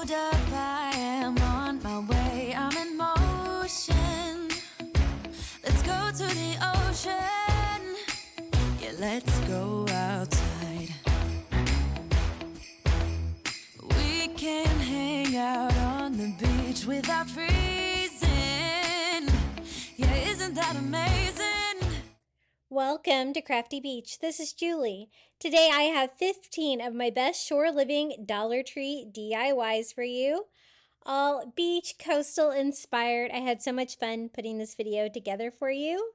hold up, I am on my way, I'm in motion. Let's go to the ocean. Yeah, let's go outside. We can hang out on the beach without freezing. Yeah, isn't that amazing? Welcome to Crafty Beach. This is Julie. Today I have 15 of my best shore living Dollar Tree DIYs for you. All beach, coastal inspired. I had so much fun putting this video together for you.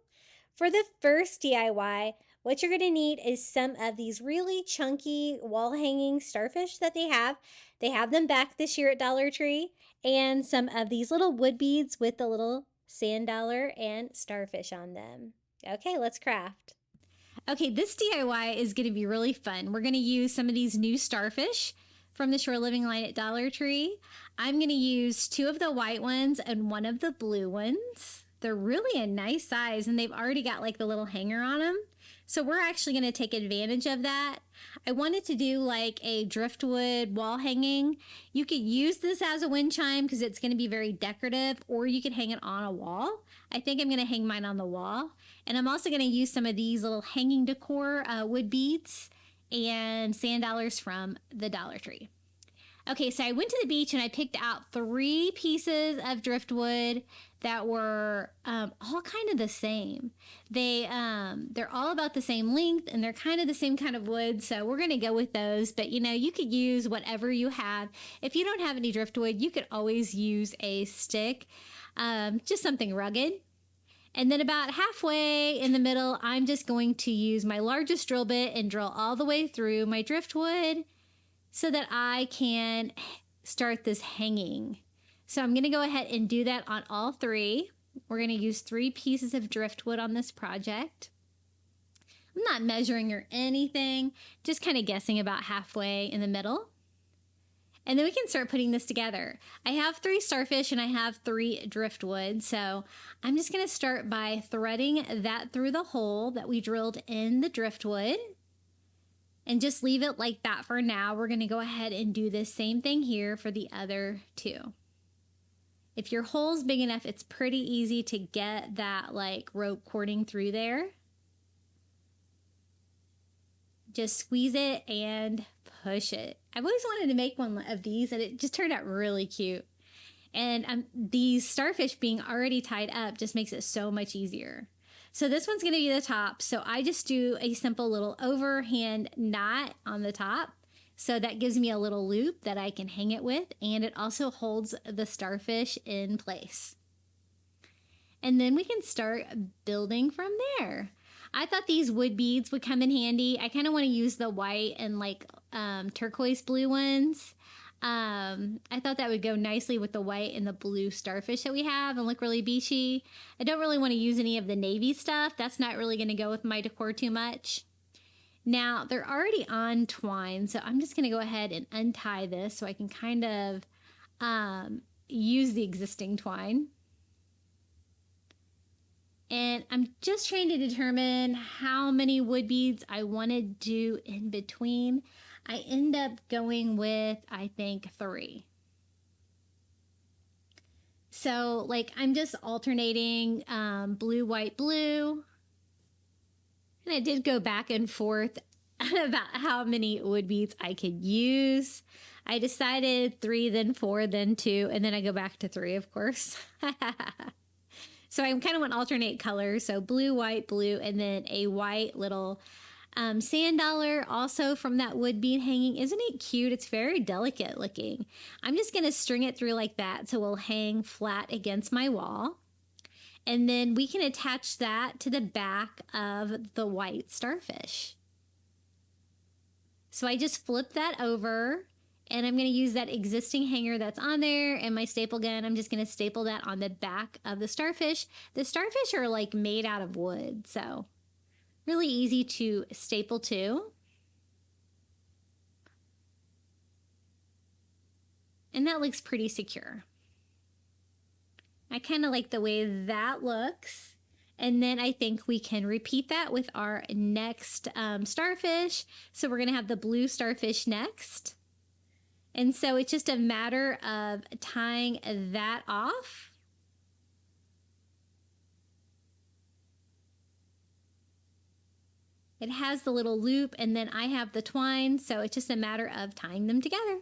For the first DIY, what you're going to need is some of these really chunky wall hanging starfish that they have. They have them back this year at Dollar Tree. And some of these little wood beads with the little sand dollar and starfish on them. Okay, let's craft. Okay, this DIY is going to be really fun. We're going to use some of these new starfish from the Shore Living line at Dollar Tree. I'm going to use 2 of the white ones and 1 of the blue ones. They're really a nice size and they've already got like the little hanger on them. So we're actually going to take advantage of that. I wanted to do like a driftwood wall hanging. You could use this as a wind chime because it's going to be very decorative, or you could hang it on a wall. I think I'm going to hang mine on the wall. And I'm also going to use some of these little hanging decor wood beads and sand dollars from the Dollar Tree. Okay, so I went to the beach and I picked out 3 pieces of driftwood that were all kind of the same. They're all about the same length and they're kind of the same kind of wood, so we're going to go with those. But you know, you could use whatever you have. If you don't have any driftwood, you could always use a stick, just something rugged. And then about halfway in the middle, I'm just going to use my largest drill bit and drill all the way through my driftwood so that I can start this hanging. So I'm going to go ahead and do that on all 3. We're going to use 3 pieces of driftwood on this project. I'm not measuring or anything, just kind of guessing about halfway in the middle. And then we can start putting this together. I have 3 starfish and I have 3 driftwood. So I'm just going to start by threading that through the hole that we drilled in the driftwood. And just leave it like that for now. We're going to go ahead and do the same thing here for the other 2. If your hole's big enough, it's pretty easy to get that like rope cording through there. Just squeeze it and push it. I've always wanted to make one of these and it just turned out really cute. And these starfish being already tied up just makes it so much easier. So this one's going to be the top. So I just do a simple little overhand knot on the top. So that gives me a little loop that I can hang it with. And it also holds the starfish in place. And then we can start building from there. I thought these wood beads would come in handy. I kind of want to use the white and like turquoise blue ones. I thought that would go nicely with the white and the blue starfish that we have and look really beachy. I don't really want to use any of the navy stuff. That's not really going to go with my decor too much. Now, they're already on twine, so I'm just going to go ahead and untie this so I can kind of use the existing twine. And I'm just trying to determine how many wood beads I want to do in between. I end up going with, I think, 3. So, like, I'm just alternating blue, white, blue. And I did go back and forth about how many wood beads I could use. I decided 3, then 4, then 2, and then I go back to 3, of course. So I kind of want to alternate colors. So blue, white, blue, and then a white little sand dollar also from that wood bead hanging. Isn't it cute? It's very delicate looking. I'm just going to string it through like that so it will hang flat against my wall. And then we can attach that to the back of the white starfish. So I just flip that over and I'm going to use that existing hanger that's on there and my staple gun. I'm just going to staple that on the back of the starfish. The starfish are like made out of wood, so really easy to staple to. And that looks pretty secure. I kind of like the way that looks. And then I think we can repeat that with our next starfish. So we're going to have the blue starfish next. And so it's just a matter of tying that off. It has the little loop, and then I have the twine, so it's just a matter of tying them together.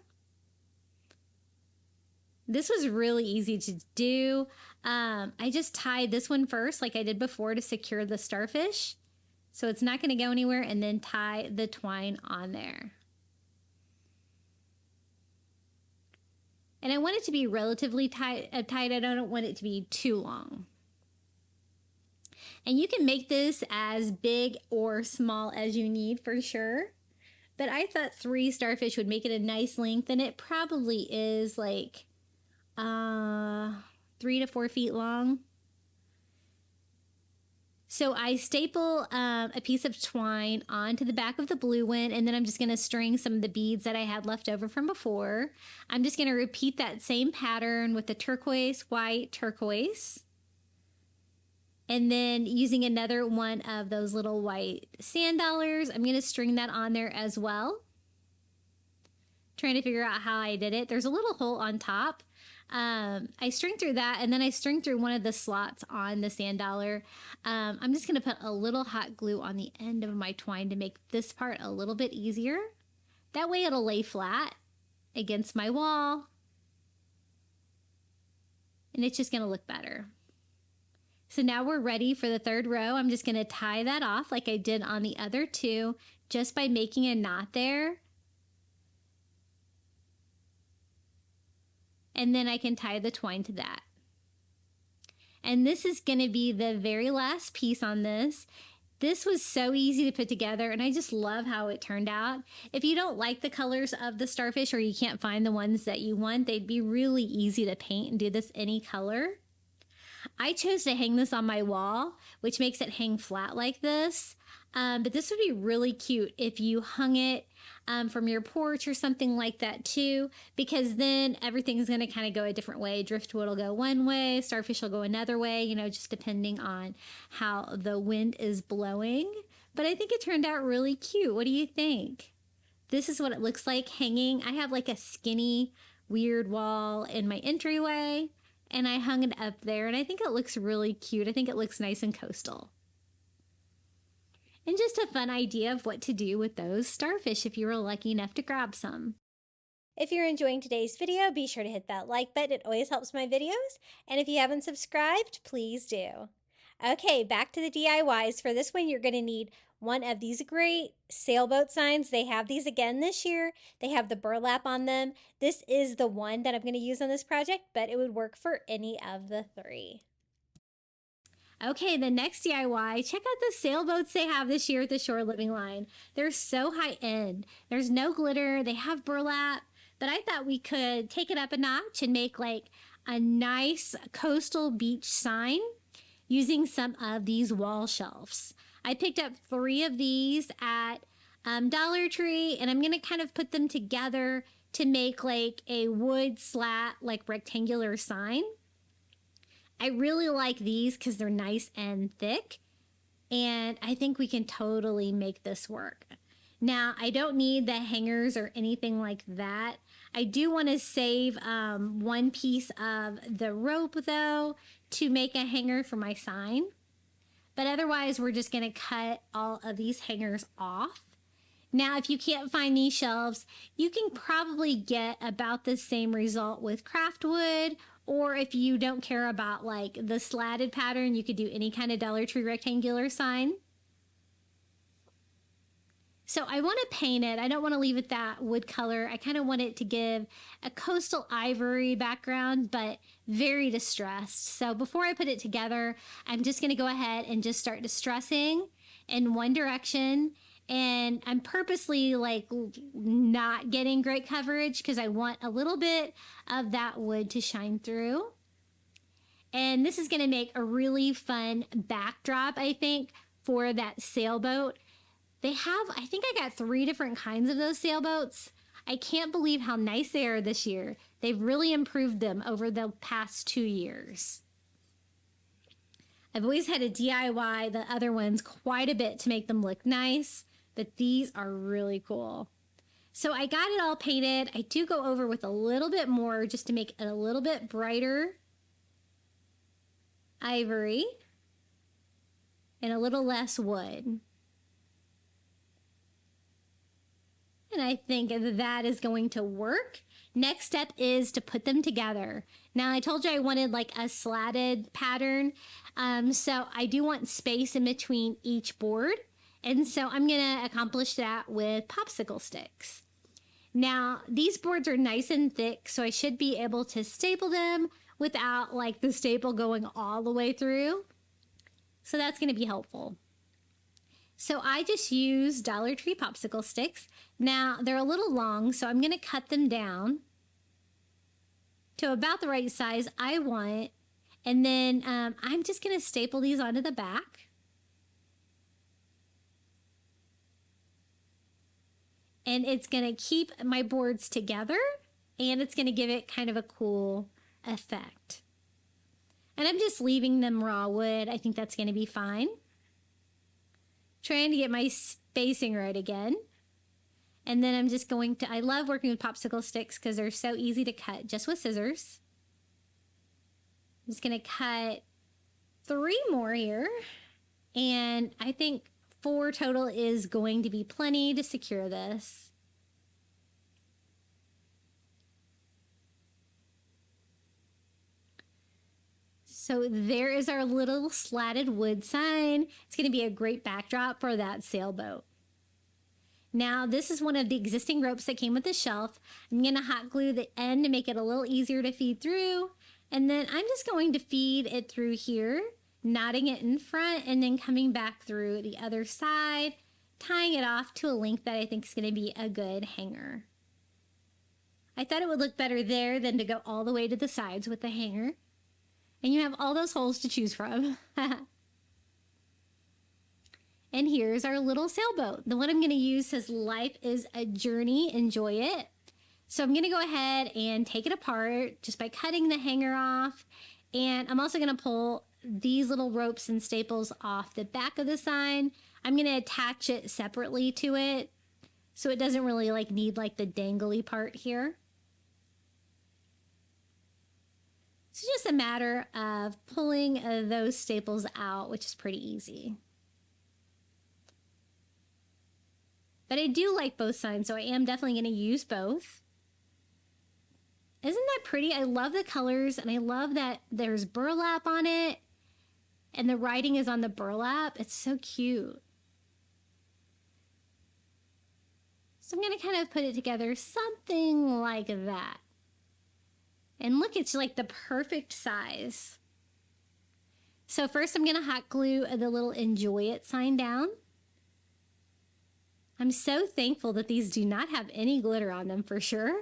This was really easy to do. I just tied this one first like I did before to secure the starfish. So it's not going to go anywhere, and then tie the twine on there. And I want it to be relatively tight. I don't want it to be too long. And you can make this as big or small as you need for sure. But I thought 3 starfish would make it a nice length, and it probably is like 3 to 4 feet long. So I staple a piece of twine onto the back of the blue one, and then I'm just going to string some of the beads that I had left over from before. I'm just going to repeat that same pattern with the turquoise, white, turquoise. And then using another one of those little white sand dollars, I'm going to string that on there as well. Trying to figure out how I did it. There's a little hole on top. I string through that, and then I string through one of the slots on the sand dollar. I'm just going to put a little hot glue on the end of my twine to make this part a little bit easier. That way it'll lay flat against my wall, and it's just going to look better. So now we're ready for the 3rd row. I'm just going to tie that off like I did on the other 2, just by making a knot there. And then I can tie the twine to that. And this is going to be the very last piece on this. This was so easy to put together, and I just love how it turned out. If you don't like the colors of the starfish, or you can't find the ones that you want, they'd be really easy to paint and do this any color. I chose to hang this on my wall, which makes it hang flat like this. But this would be really cute if you hung it from your porch or something like that too, because then everything's going to kind of go a different way. Driftwood will go one way, starfish will go another way, you know, just depending on how the wind is blowing. But I think it turned out really cute. What do you think? This is what it looks like hanging. I have like a skinny, weird wall in my entryway, and I hung it up there, and I think it looks really cute. I think it looks nice and coastal. And just a fun idea of what to do with those starfish if you were lucky enough to grab some. If you're enjoying today's video, be sure to hit that like button. It always helps my videos. And if you haven't subscribed, please do. Okay, back to the DIYs. For this one, you're going to need one of these great sailboat signs. They have these again this year. They have the burlap on them. This is the one that I'm going to use on this project, but it would work for any of the 3. Okay, the next DIY, check out the sailboats they have this year at the Shore Living line. They're so high end. There's no glitter. They have burlap, but I thought we could take it up a notch and make like a nice coastal beach sign using some of these wall shelves. I picked up 3 of these at Dollar Tree, and I'm going to kind of put them together to make like a wood slat, like rectangular sign. I really like these because they're nice and thick, and I think we can totally make this work. Now, I don't need the hangers or anything like that. I do want to save one piece of the rope, though, to make a hanger for my sign. But otherwise, we're just going to cut all of these hangers off. Now, if you can't find these shelves, you can probably get about the same result with craft wood, or if you don't care about like the slatted pattern, you could do any kind of Dollar Tree rectangular sign. So I want to paint it. I don't want to leave it that wood color. I kind of want it to give a coastal ivory background, but very distressed. So before I put it together, I'm just going to go ahead and just start distressing in one direction. And I'm purposely like not getting great coverage because I want a little bit of that wood to shine through. And this is going to make a really fun backdrop, I think, for that sailboat. They have, I think I got 3 different kinds of those sailboats. I can't believe how nice they are this year. They've really improved them over the past 2 years. I've always had to DIY the other ones quite a bit to make them look nice, but these are really cool. So I got it all painted. I do go over with a little bit more just to make it a little bit brighter ivory and a little less wood. And I think that is going to work. Next step is to put them together. Now, I told you I wanted like a slatted pattern. So I do want space in between each board. And so I'm going to accomplish that with popsicle sticks. Now, these boards are nice and thick, so I should be able to staple them without like the staple going all the way through. So that's going to be helpful. So I just use Dollar Tree popsicle sticks. Now, they're a little long, so I'm going to cut them down to about the right size I want. And then I'm just going to staple these onto the back. And it's going to keep my boards together, and it's going to give it kind of a cool effect. And I'm just leaving them raw wood. I think that's going to be fine. Trying to get my spacing right again. And then I'm just going to, I love working with popsicle sticks because they're so easy to cut just with scissors. I'm just going to cut 3 more here. And I think 4 total is going to be plenty to secure this. So there is our little slatted wood sign. It's going to be a great backdrop for that sailboat. Now, this is one of the existing ropes that came with the shelf. I'm going to hot glue the end to make it a little easier to feed through. And then I'm just going to feed it through here, knotting it in front and then coming back through the other side, tying it off to a length that I think is going to be a good hanger. I thought it would look better there than to go all the way to the sides with the hanger. And you have all those holes to choose from. And here's our little sailboat. The one I'm going to use says, "Life is a journey, enjoy it." So I'm going to go ahead and take it apart just by cutting the hanger off. And I'm also going to pull these little ropes and staples off the back of the sign. I'm going to attach it separately to it so it doesn't really like need like the dangly part here. It's just a matter of pulling those staples out, which is pretty easy. But I do like both signs, so I am definitely going to use both. Isn't that pretty? I love the colors, and I love that there's burlap on it, and the writing is on the burlap. It's so cute. So I'm going to kind of put it together something like that. And look, it's like the perfect size. So first I'm going to hot glue the little "Enjoy It" sign down. I'm so thankful that these do not have any glitter on them for sure.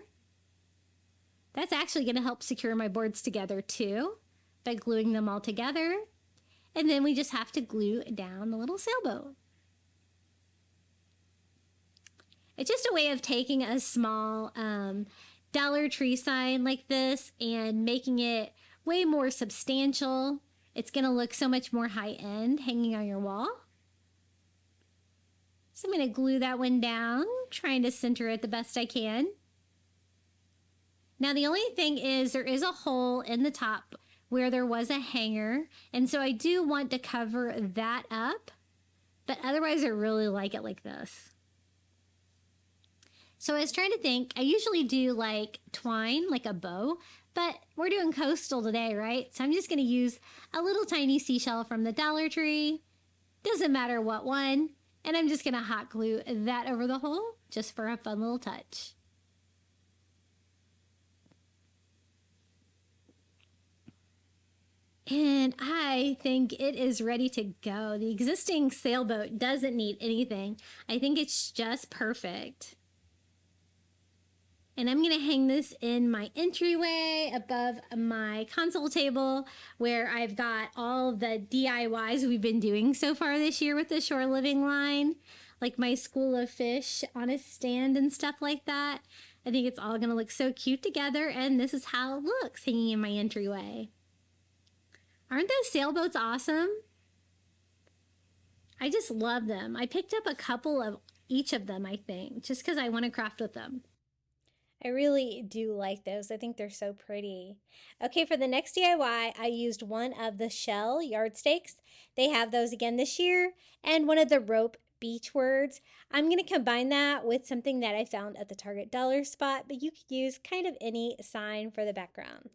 That's actually going to help secure my boards together too by gluing them all together. And then we just have to glue down the little sailboat. It's just a way of taking a small Dollar Tree sign like this and making it way more substantial. It's going to look so much more high-end hanging on your wall. So I'm going to glue that one down, trying to center it the best I can. Now the only thing is there is a hole in the top where there was a hanger, and so I do want to cover that up, but otherwise I really like it like this. So I was trying to think, I usually do like twine, like a bow, but we're doing coastal today, right? So I'm just going to use a little tiny seashell from the Dollar Tree. Doesn't matter what one. And I'm just going to hot glue that over the hole just for a fun little touch. And I think it is ready to go. The existing sailboat doesn't need anything. I think it's just perfect. And I'm going to hang this in my entryway above my console table where I've got all the DIYs we've been doing so far this year with the Shore Living line, like my school of fish on a stand and stuff like that. I think it's all going to look so cute together, and this is how it looks hanging in my entryway. Aren't those sailboats awesome? I just love them. I picked up a couple of each of them, I think, just because I want to craft with them. I really do like those. I think they're so pretty. Okay, for the next DIY, I used one of the shell yard stakes. They have those again this year, and one of the rope beach words. I'm going to combine that with something that I found at the Target dollar spot, but you could use kind of any sign for the background.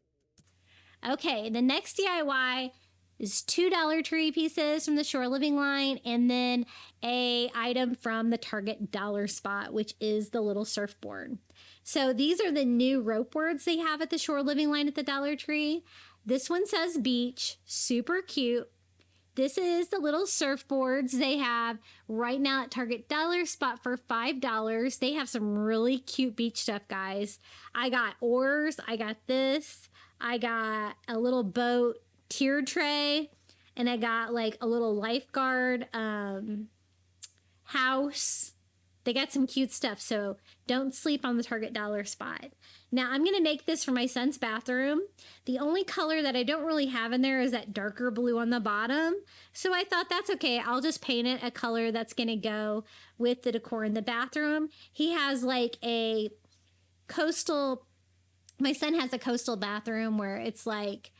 Okay, the next DIY is two Dollar Tree pieces from the Shore Living line, and then a item from the Target dollar spot, which is the little surfboard. So these are the new rope words they have at the Shore Living line at the Dollar Tree. This one says beach, super cute. This is the little surfboards they have right now at Target dollar spot for $5. They have some really cute beach stuff, guys. I got oars, I got this, I got a little boat tier tray, and I got like a little lifeguard house. They got some cute stuff, so don't sleep on the Target dollar spot. Now, I'm going to make this for my son's bathroom. The only color that I don't really have in there is that darker blue on the bottom. So I thought that's okay. I'll just paint it a color that's going to go with the decor in the bathroom. He has like a coastal, my son has a coastal bathroom where it's like,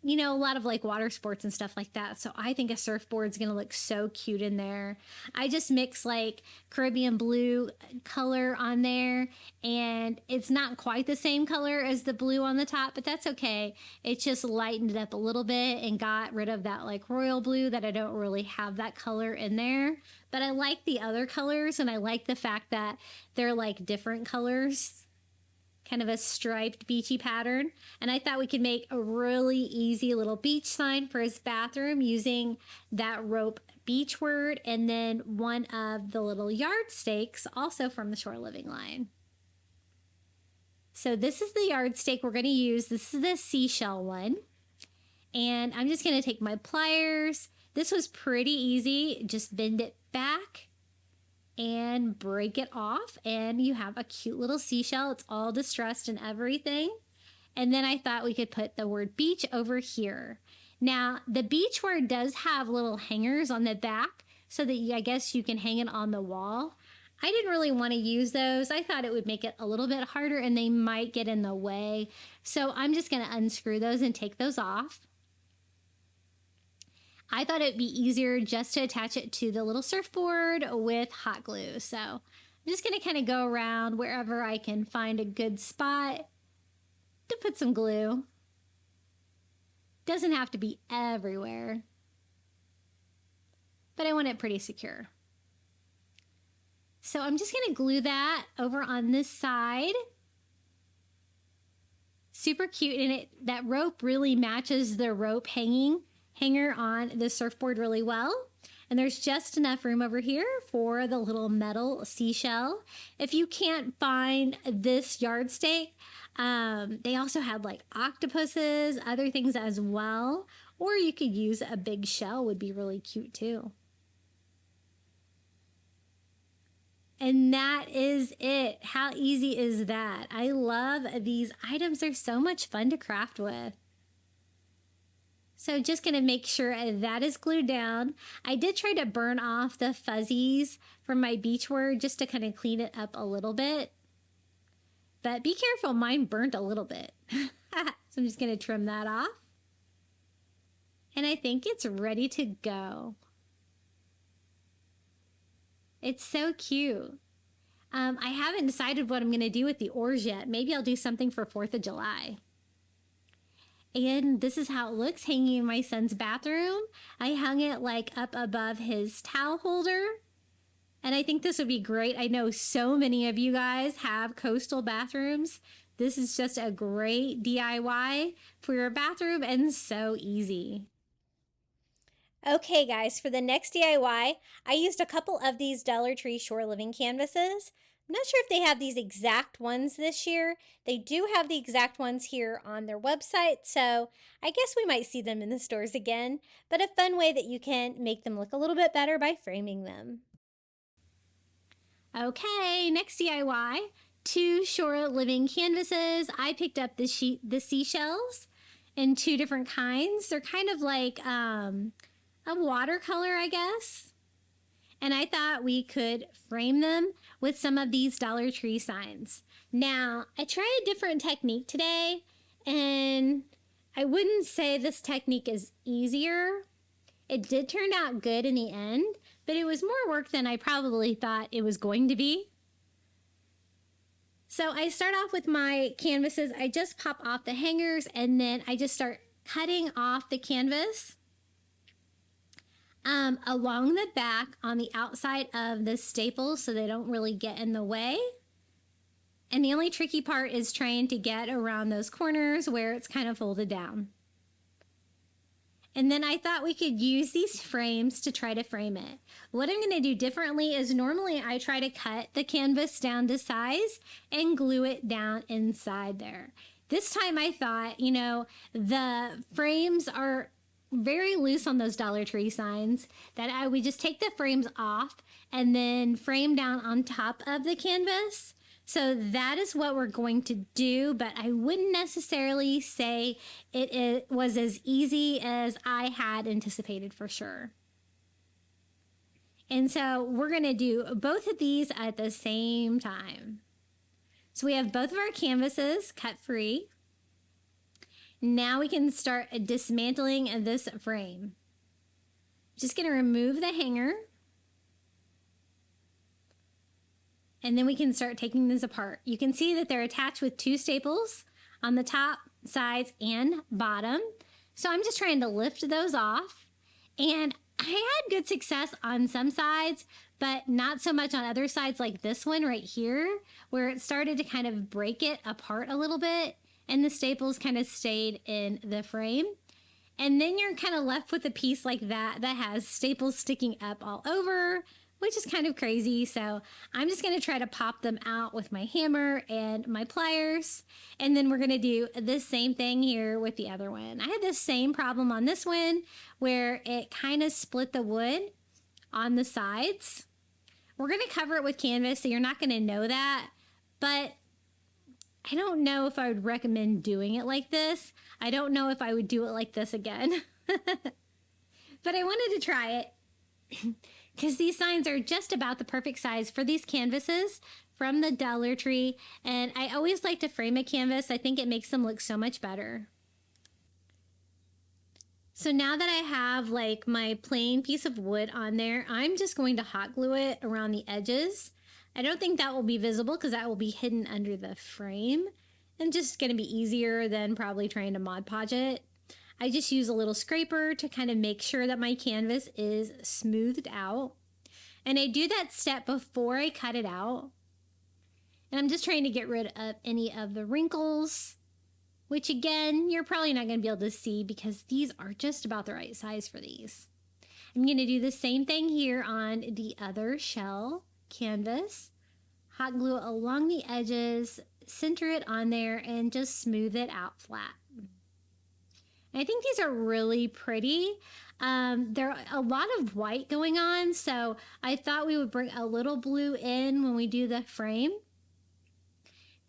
you know, a lot of like water sports and stuff like that. So I think a surfboard is going to look so cute in there. I just mix like Caribbean blue color on there, and it's not quite the same color as the blue on the top, but that's okay. It just lightened it up a little bit and got rid of that like royal blue that I don't really have that color in there. But I like the other colors, and I like the fact that they're like different colors, kind of a striped beachy pattern. And I thought we could make a really easy little beach sign for his bathroom using that rope beach word and then one of the little yard stakes also from the Shore Living line. So this is the yard stake we're going to use. This is the seashell one. And I'm just going to take my pliers. This was pretty easy. Just bend it back and break it off, and you have a cute little seashell. It's all distressed and everything. And then I thought we could put the word beach over here. Now, the beach word does have little hangers on the back so that I guess you can hang it on the wall. I didn't really want to use those. I thought it would make it a little bit harder and they might get in the way. So I'm just going to unscrew those and take those off. I thought it'd be easier just to attach it to the little surfboard with hot glue. So I'm just going to kind of go around wherever I can find a good spot to put some glue. Doesn't have to be everywhere, but I want it pretty secure. So I'm just going to glue that over on this side. Super cute, and that rope really matches the rope hanger on the surfboard really well. And there's just enough room over here for the little metal seashell. If you can't find this yard stake, they also had like octopuses, other things as well. Or you could use a big shell, would be really cute too. And that is it. How easy is that? I love these items. They're so much fun to craft with. So just going to make sure that is glued down. I did try to burn off the fuzzies from my beach word just to kind of clean it up a little bit. But be careful, mine burnt a little bit. So I'm just going to trim that off. And I think it's ready to go. It's so cute. I haven't decided what I'm going to do with the oars yet. Maybe I'll do something for 4th of July. And this is how it looks hanging in my son's bathroom. I hung it like up above his towel holder. And I think this would be great. I know so many of you guys have coastal bathrooms. This is just a great DIY for your bathroom and so easy. Okay guys, for the next DIY, I used a couple of these Dollar Tree Shore Living canvases. I'm not sure if they have these exact ones this year. They do have the exact ones here on their website, so I guess we might see them in the stores again, but a fun way that you can make them look a little bit better by framing them. Okay, next DIY, 2 Shore Living canvases. I picked up the seashells in 2 different kinds. They're kind of like a watercolor, I guess. and I thought we could frame them with some of these Dollar Tree signs. Now, I tried a different technique today, and I wouldn't say this technique is easier. It did turn out good in the end, but it was more work than I probably thought it was going to be. So I start off with my canvases. I just pop off the hangers, and then I just start cutting off the canvas along the back on the outside of the staples so they don't really get in the way. And the only tricky part is trying to get around those corners where it's kind of folded down. And then I thought we could use these frames to try to frame it. What I'm going to do differently is normally I try to cut the canvas down to size and glue it down inside there. This time I thought, you know, the frames are very loose on those Dollar Tree signs, that I would just take the frames off and then frame down on top of the canvas. So that is what we're going to do, but I wouldn't necessarily say it was as easy as I had anticipated for sure. And so we're going to do both of these at the same time. So we have both of our canvases cut free. Now we can start dismantling this frame. Just going to remove the hanger. And then we can start taking this apart. You can see that they're attached with 2 staples on the top, sides, and bottom. So I'm just trying to lift those off. And I had good success on some sides, but not so much on other sides like this one right here, where it started to kind of break it apart a little bit, and the staples kind of stayed in the frame. And then you're kind of left with a piece like that has staples sticking up all over, which is kind of crazy. So I'm just going to try to pop them out with my hammer and my pliers. And then we're going to do the same thing here with the other one. I had the same problem on this one where it kind of split the wood on the sides. We're going to cover it with canvas, so you're not going to know that. But I don't know if I would recommend doing it like this. I don't know if I would do it like this again. But I wanted to try it. Because these signs are just about the perfect size for these canvases from the Dollar Tree. And I always like to frame a canvas. I think it makes them look so much better. So now that I have like my plain piece of wood on there, I'm just going to hot glue it around the edges. I don't think that will be visible because that will be hidden under the frame and just going to be easier than probably trying to Mod Podge it. I just use a little scraper to kind of make sure that my canvas is smoothed out. And I do that step before I cut it out. And I'm just trying to get rid of any of the wrinkles, which again, you're probably not going to be able to see because these are just about the right size for these. I'm going to do the same thing here on the other shell canvas. Hot glue it along the edges, center it on there, and just smooth it out flat. I think these are really pretty. There are a lot of white going on, so I thought we would bring a little blue in when we do the frame,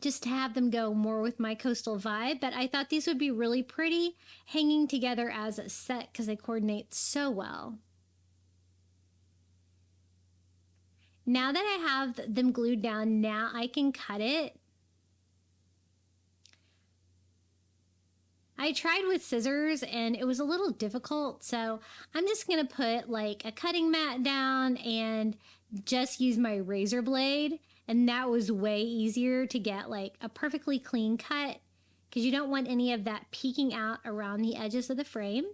just to have them go more with my coastal vibe. But I thought these would be really pretty hanging together as a set because they coordinate so well. Now that I have them glued down, now I can cut it. I tried with scissors and it was a little difficult, so I'm just going to put like a cutting mat down and just use my razor blade, and that was way easier to get like a perfectly clean cut because you don't want any of that peeking out around the edges of the frame.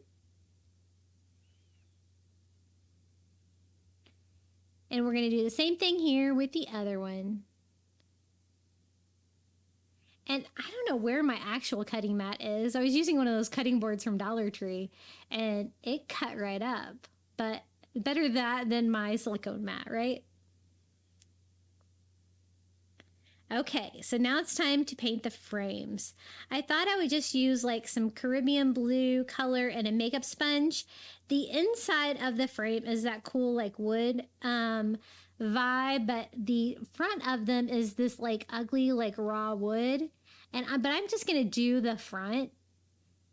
And we're going to do the same thing here with the other one. And I don't know where my actual cutting mat is. I was using one of those cutting boards from Dollar Tree, and it cut right up. But better that than my silicone mat, right? Okay, so now it's time to paint the frames. I thought I would just use like some Caribbean blue color and a makeup sponge. The inside of the frame is that cool like wood vibe, but the front of them is this like ugly like raw wood. But I'm just gonna do the front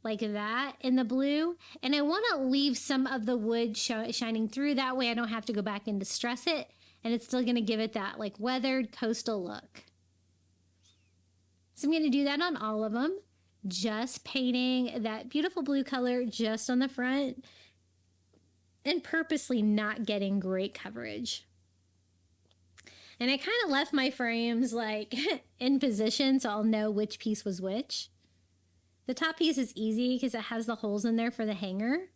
like that in the blue. And I want to leave some of the wood shining through. That way I don't have to go back and distress it. And it's still going to give it that like weathered coastal look. So I'm going to do that on all of them. Just painting that beautiful blue color just on the front. And purposely not getting great coverage. And I kind of left my frames like in position so I'll know which piece was which. The top piece is easy because it has the holes in there for the hanger.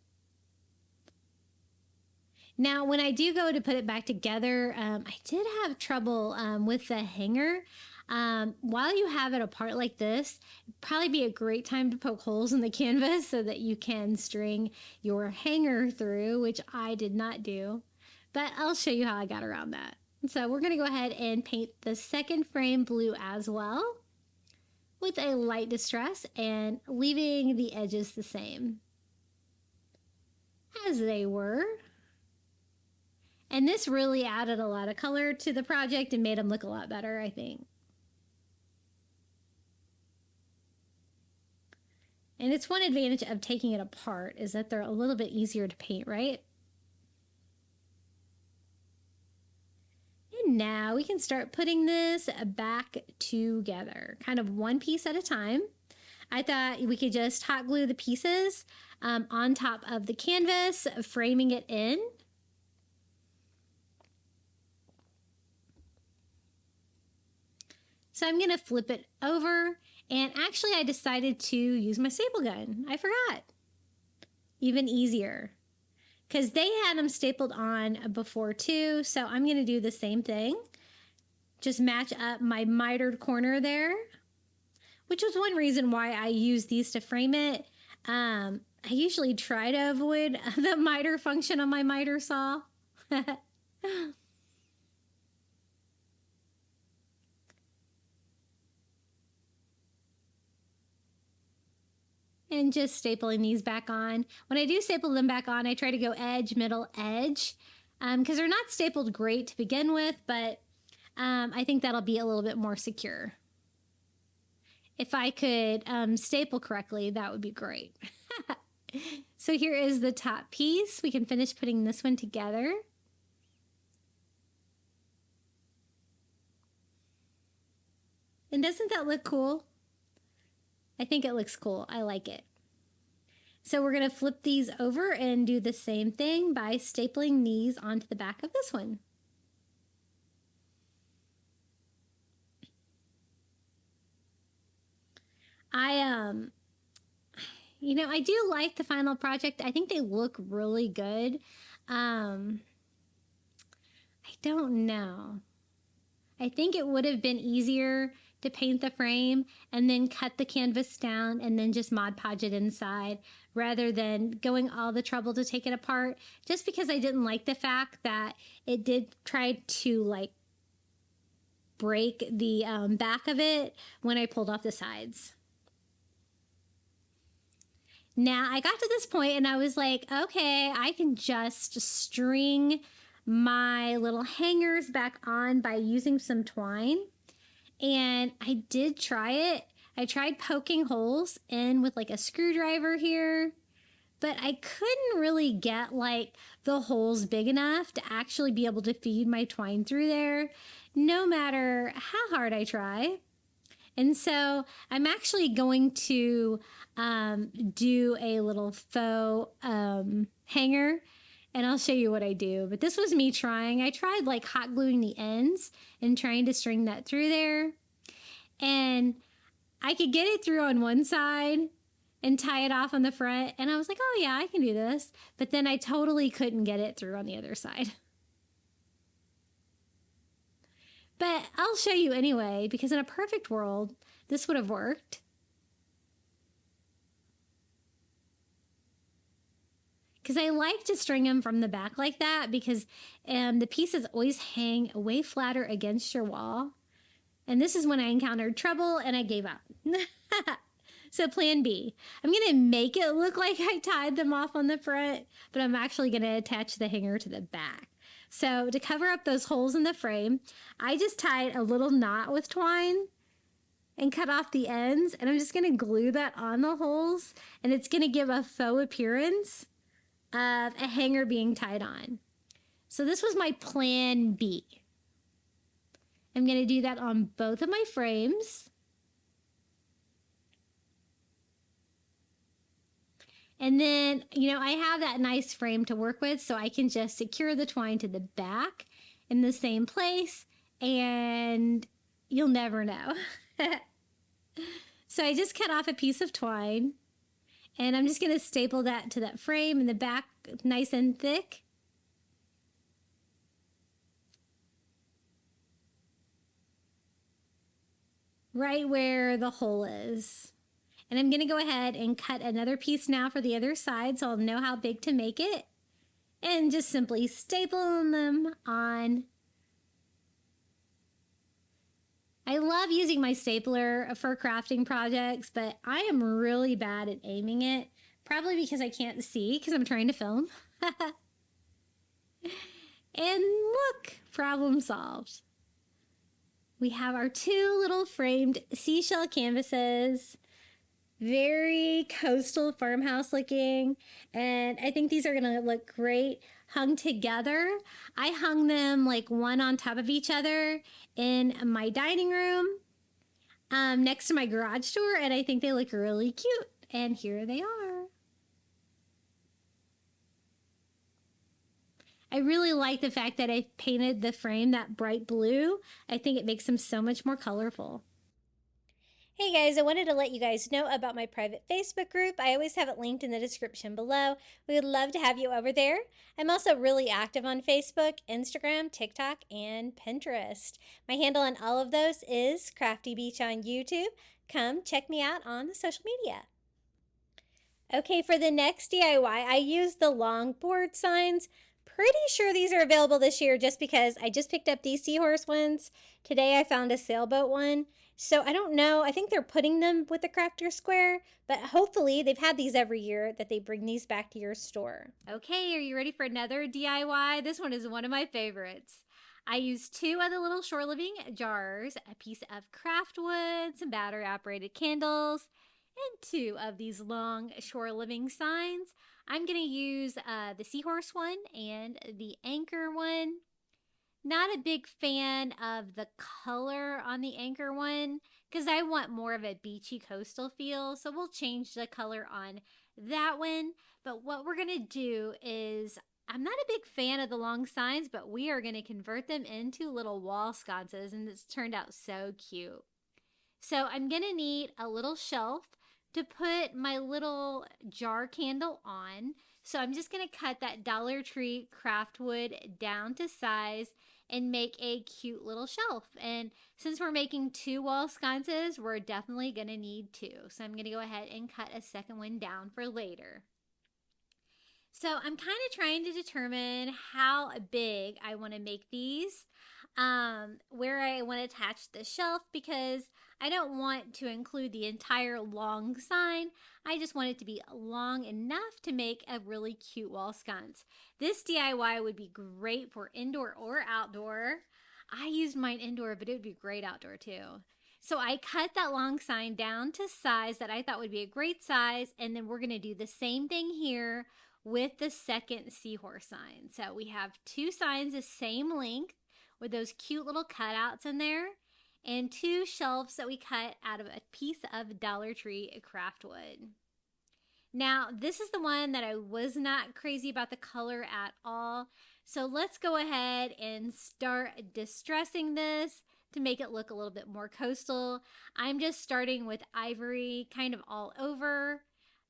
Now, when I do go to put it back together, I did have trouble with the hanger. While you have it apart like this, it'd probably be a great time to poke holes in the canvas so that you can string your hanger through, which I did not do. But I'll show you how I got around that. So we're going to go ahead and paint the second frame blue as well, with a light distress and leaving the edges the same as they were. And this really added a lot of color to the project and made them look a lot better, I think. And it's one advantage of taking it apart is that they're a little bit easier to paint, right? And now we can start putting this back together, kind of one piece at a time. I thought we could just hot glue the pieces on top of the canvas, framing it in. So I'm going to flip it over, and actually I decided to use my staple gun. I forgot. Even easier. Because they had them stapled on before too, so I'm going to do the same thing. Just match up my mitered corner there, which was one reason why I use these to frame it. I usually try to avoid the miter function on my miter saw. And just stapling these back on. When I do staple them back on, I try to go edge, middle, edge, because they're not stapled great to begin with, but I think that'll be a little bit more secure. If I could staple correctly, that would be great. So here is the top piece. We can finish putting this one together. And doesn't that look cool? I think it looks cool. I like it. So we're going to flip these over and do the same thing by stapling these onto the back of this one. I do like the final project. I think they look really good. I don't know. I think it would have been easier to paint the frame and then cut the canvas down and then just Mod Podge it inside rather than going all the trouble to take it apart, just because I didn't like the fact that it did try to like break the back of it when I pulled off the sides. Now I got to this point and I was like, okay, I can just string my little hangers back on by using some twine. And I did try it. I tried poking holes in with like a screwdriver here, but I couldn't really get like the holes big enough to actually be able to feed my twine through there, no matter how hard I try. And so I'm actually going to do a little faux hanger, and I'll show you what I do. But this was me trying. I tried like hot gluing the ends and trying to string that through there. And I could get it through on one side and tie it off on the front. And I was like, oh yeah, I can do this. But then I totally couldn't get it through on the other side. But I'll show you anyway, because in a perfect world, this would have worked. Because I like to string them from the back like that, because the pieces always hang way flatter against your wall. And this is when I encountered trouble and I gave up. So plan B. I'm going to make it look like I tied them off on the front, but I'm actually going to attach the hanger to the back. So to cover up those holes in the frame, I just tied a little knot with twine and cut off the ends, and I'm just going to glue that on the holes, and it's going to give a faux appearance of a hanger being tied on. So this was my plan B. I'm going to do that on both of my frames. And then, I have that nice frame to work with, so I can just secure the twine to the back in the same place, and you'll never know. So I just cut off a piece of twine, and I'm just going to staple that to that frame in the back nice and thick. Right where the hole is. And I'm going to go ahead and cut another piece now for the other side so I'll know how big to make it. And just simply staple them on. I love using my stapler for crafting projects, but I am really bad at aiming it. Probably because I can't see because I'm trying to film. And look, problem solved. We have our two little framed seashell canvases. Very coastal farmhouse looking, and I think these are gonna look great hung together. I hung them like one on top of each other in my dining room next to my garage door, and I think they look really cute, and here they are. I really like the fact that I painted the frame that bright blue. I think it makes them so much more colorful. Hey guys, I wanted to let you guys know about my private Facebook group. I always have it linked in the description below. We would love to have you over there. I'm also really active on Facebook, Instagram, TikTok, and Pinterest. My handle on all of those is Crafty Beach on YouTube. Come check me out on the social media. Okay, for the next DIY, I used the long board signs. Pretty sure these are available this year just because I just picked up these seahorse ones. Today I found a sailboat one. So I don't know, I think they're putting them with the Crafter Square, but hopefully they've had these every year that they bring these back to your store. Okay, are you ready for another DIY? This one is one of my favorites. I used two of the little shore living jars, a piece of craft wood, some battery operated candles, and two of these long shore living signs. I'm going to use the seahorse one and the anchor one. Not a big fan of the color on the anchor one because I want more of a beachy coastal feel. So we'll change the color on that one. But what we're going to do is, I'm not a big fan of the long signs, but we are going to convert them into little wall sconces, and it's turned out so cute. So I'm going to need a little shelf to put my little jar candle on. So I'm just going to cut that Dollar Tree craft wood down to size and make a cute little shelf. And since we're making two wall sconces, we're definitely going to need two. So I'm going to go ahead and cut a second one down for later. So I'm kind of trying to determine how big I want to make these, where I want to attach the shelf, because I don't want to include the entire long sign. I just want it to be long enough to make a really cute wall sconce. This DIY would be great for indoor or outdoor. I used mine indoor, but it would be great outdoor too. So I cut that long sign down to size that I thought would be a great size, and then we're going to do the same thing here with the second seahorse sign. So we have two signs the same length with those cute little cutouts in there, and two shelves that we cut out of a piece of Dollar Tree craft wood. Now, this is the one that I was not crazy about the color at all. So let's go ahead and start distressing this to make it look a little bit more coastal. I'm just starting with ivory kind of all over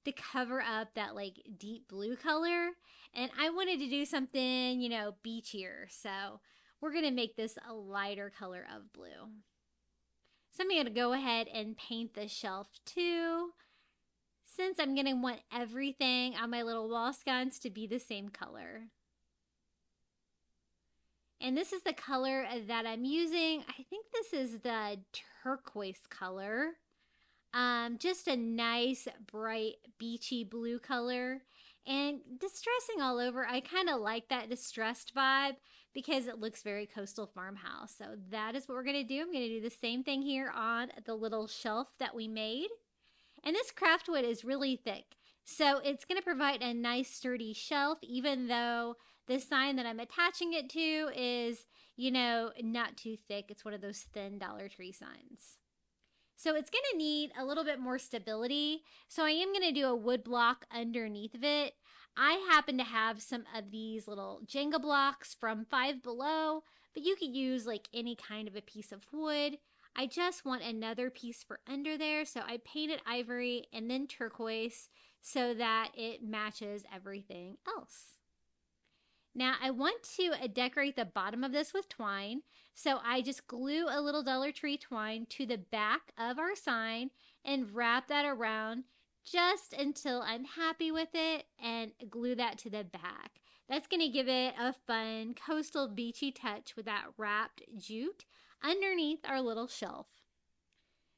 to cover up that like deep blue color. And I wanted to do something, you know, beachier. So we're going to make this a lighter color of blue. So I'm going to go ahead and paint the shelf too, since I'm going to want everything on my little wall sconce to be the same color. And this is the color that I'm using. I think this is the turquoise color. Just a nice bright beachy blue color. and distressing all over. I kind of like that distressed vibe because it looks very coastal farmhouse. So that is what we're going to do. I'm going to do the same thing here on the little shelf that we made. And this craft wood is really thick, so it's going to provide a nice sturdy shelf, even though the sign that I'm attaching it to is, you know, not too thick. It's one of those thin Dollar Tree signs. So it's going to need a little bit more stability. So I am going to do a wood block underneath of it. I happen to have some of these little Jenga blocks from Five Below, but you could use like any kind of a piece of wood. I just want another piece for under there, so I painted ivory and then turquoise so that it matches everything else. Now I want to decorate the bottom of this with twine, so I just glue a little Dollar Tree twine to the back of our sign and wrap that around just until I'm happy with it and glue that to the back. That's going to give it a fun coastal beachy touch with that wrapped jute underneath our little shelf.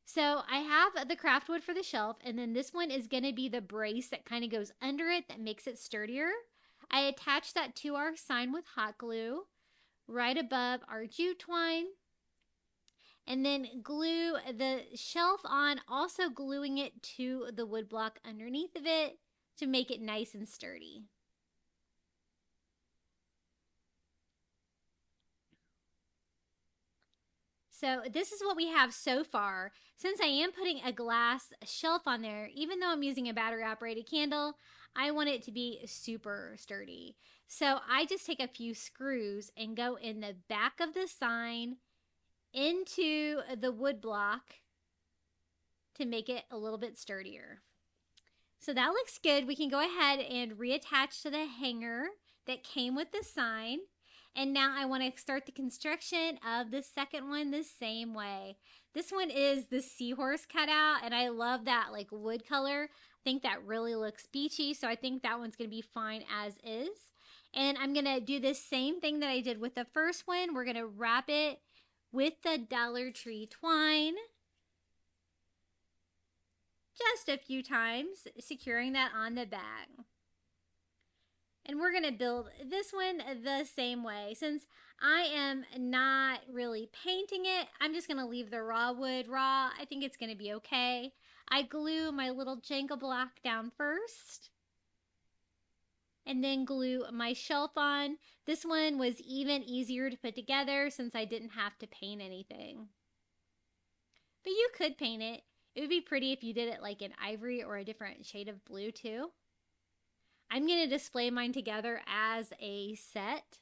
So I have the craft wood for the shelf, and then this one is going to be the brace that kind of goes under it that makes it sturdier. I attach that to our sign with hot glue right above our jute twine, and then glue the shelf on, also gluing it to the wood block underneath of it to make it nice and sturdy. So this is what we have so far. Since I am putting a glass shelf on there, even though I'm using a battery operated candle, I want it to be super sturdy. So I just take a few screws and go in the back of the sign into the wood block to make it a little bit sturdier. So that looks good. We can go ahead and reattach to the hanger that came with the sign. And now I want to start the construction of the second one the same way. This one is the seahorse cutout, and I love that like wood color. I think that really looks beachy, so I think that one's going to be fine as is. And I'm going to do the same thing that I did with the first one. We're going to wrap it with the Dollar Tree twine just a few times, securing that on the back. And we're going to build this one the same way. Since I am not really painting it, I'm just going to leave the raw wood raw. I think it's going to be okay. I glue my little Jenga block down first, and then glue my shelf on. This one was even easier to put together since I didn't have to paint anything. But you could paint it. It would be pretty if you did it like in ivory or a different shade of blue too. I'm going to display mine together as a set.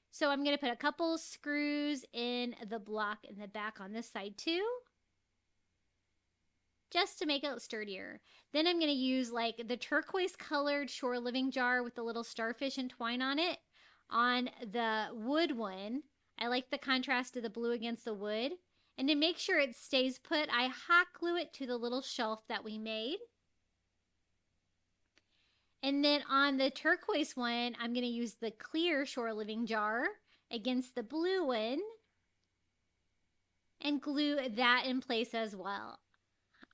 So I'm going to put a couple screws in the block in the back on this side too, just to make it sturdier. Then I'm going to use like the turquoise colored Shore Living jar with the little starfish and twine on it on the wood one. I like the contrast of the blue against the wood. And to make sure it stays put, I hot glue it to the little shelf that we made. And then on the turquoise one, I'm going to use the clear Shore Living jar against the blue one and glue that in place as well.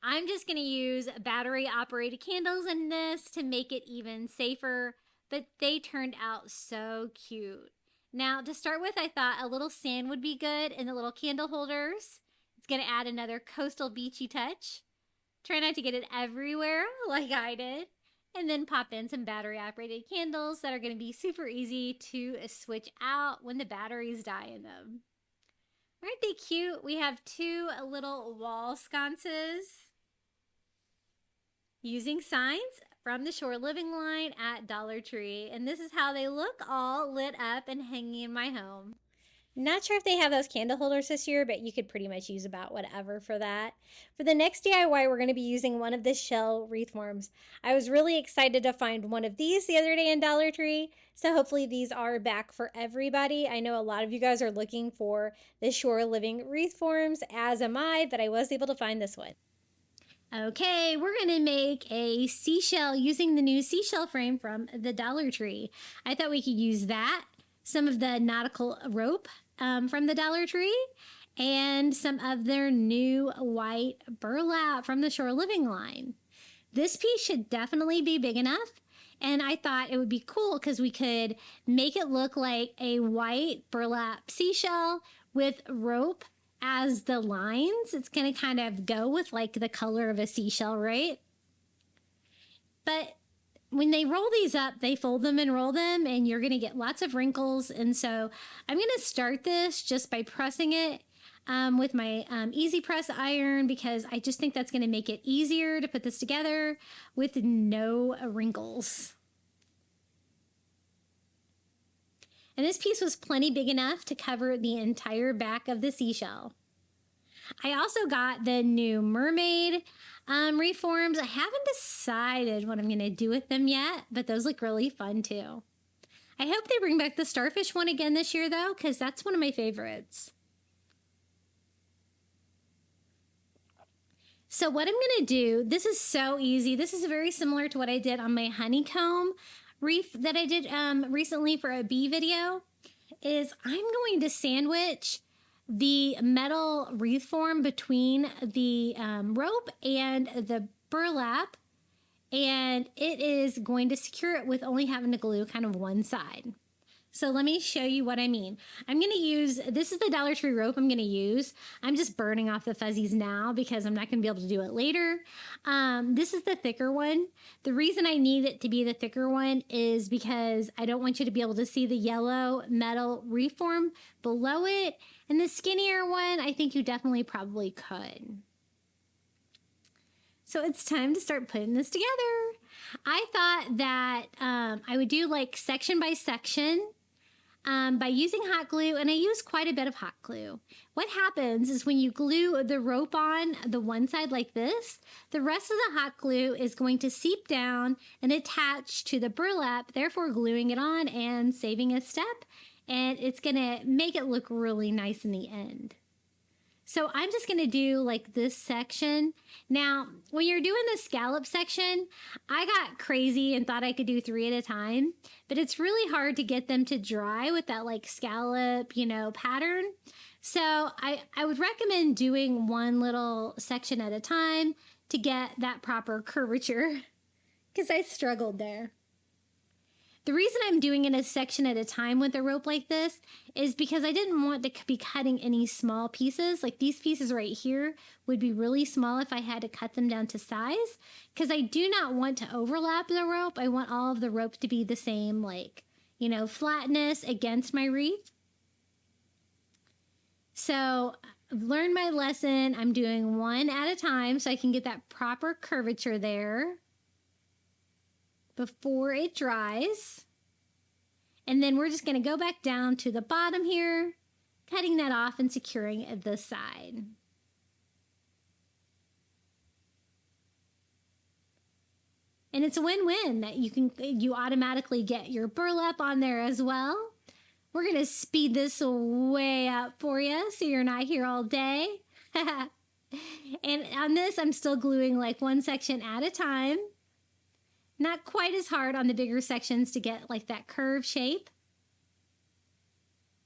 I'm just going to use battery operated candles in this to make it even safer, but they turned out so cute. Now to start with, I thought a little sand would be good in the little candle holders. It's going to add another coastal beachy touch. Try not to get it everywhere like I did. And then pop in some battery operated candles that are going to be super easy to switch out when the batteries die in them. Aren't they cute? We have two little wall sconces using signs from the Shore Living line at Dollar Tree. And this is how they look, all lit up and hanging in my home. Not sure if they have those candle holders this year, but you could pretty much use about whatever for that. For the next DIY, we're going to be using one of the shell wreath forms. I was really excited to find one of these the other day in Dollar Tree, so hopefully these are back for everybody. I know a lot of you guys are looking for the Shore Living wreath forms, as am I, but I was able to find this one. Okay, we're going to make a seashell using the new seashell frame from the Dollar Tree. I thought we could use that, some of the nautical rope from the Dollar Tree, and some of their new white burlap from the Shore Living line. This piece should definitely be big enough. And I thought it would be cool because we could make it look like a white burlap seashell with rope as the lines. It's going to kind of go with like the color of a seashell, right? But when they roll these up, they fold them and roll them, and you're going to get lots of wrinkles. And so I'm going to start this just by pressing it with my easy press iron, because I just think that's going to make it easier to put this together with no wrinkles. And this piece was plenty big enough to cover the entire back of the seashell. I also got the new mermaid reforms. I haven't decided what I'm going to do with them yet, but those look really fun too. I hope they bring back the starfish one again this year though, because that's one of my favorites. So what I'm going to do, this is so easy. This is very similar to what I did on my honeycomb wreath that I did recently for a bee video, is I'm going to sandwich the metal wreath form between the rope and the burlap, and it is going to secure it with only having to glue kind of one side. So let me show you what I mean. I'm going to use, this is the Dollar Tree rope I'm going to use. I'm just burning off the fuzzies now because I'm not going to be able to do it later. This is the thicker one. The reason I need it to be the thicker one is because I don't want you to be able to see the yellow metal reform below it. And the skinnier one, I think you definitely probably could. So it's time to start putting this together. I thought that I would do like section by section by using hot glue, and I use quite a bit of hot glue. What happens is when you glue the rope on the one side like this, the rest of the hot glue is going to seep down and attach to the burlap, therefore gluing it on and saving a step, and it's going to make it look really nice in the end. So I'm just going to do like this section. Now, when you're doing the scallop section, I got crazy and thought I could do 3 at a time, but it's really hard to get them to dry with that like scallop, you know, pattern. So I would recommend doing one little section at a time to get that proper curvature, because I struggled there. The reason I'm doing it a section at a time with a rope like this is because I didn't want to be cutting any small pieces. Like these pieces right here would be really small if I had to cut them down to size, because I do not want to overlap the rope. I want all of the rope to be the same, like, you know, flatness against my wreath. So I've learned my lesson. I'm doing one at a time so I can get that proper curvature there before it dries. And then we're just going to go back down to the bottom here, cutting that off and securing the side. And it's a win-win that you automatically get your burlap on there as well. We're going to speed this way up for you so you're not here all day. And on this, I'm still gluing like one section at a time. Not quite as hard on the bigger sections to get like that curve shape.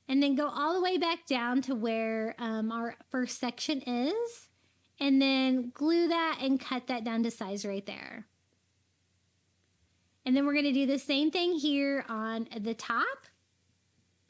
And then go all the way back down to where our first section is. And then glue that and cut that down to size right there. And then we're going to do the same thing here on the top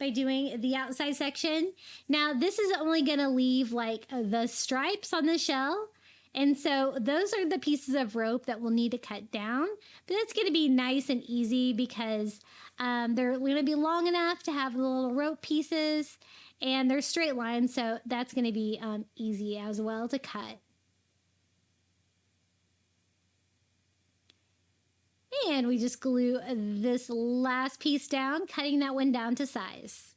by doing the outside section. Now this is only going to leave like the stripes on the shell. And so those are the pieces of rope that we'll need to cut down. But that's going to be nice and easy because they're going to be long enough to have the little rope pieces, and they're straight lines, so that's going to be easy as well to cut. And we just glue this last piece down, cutting that one down to size.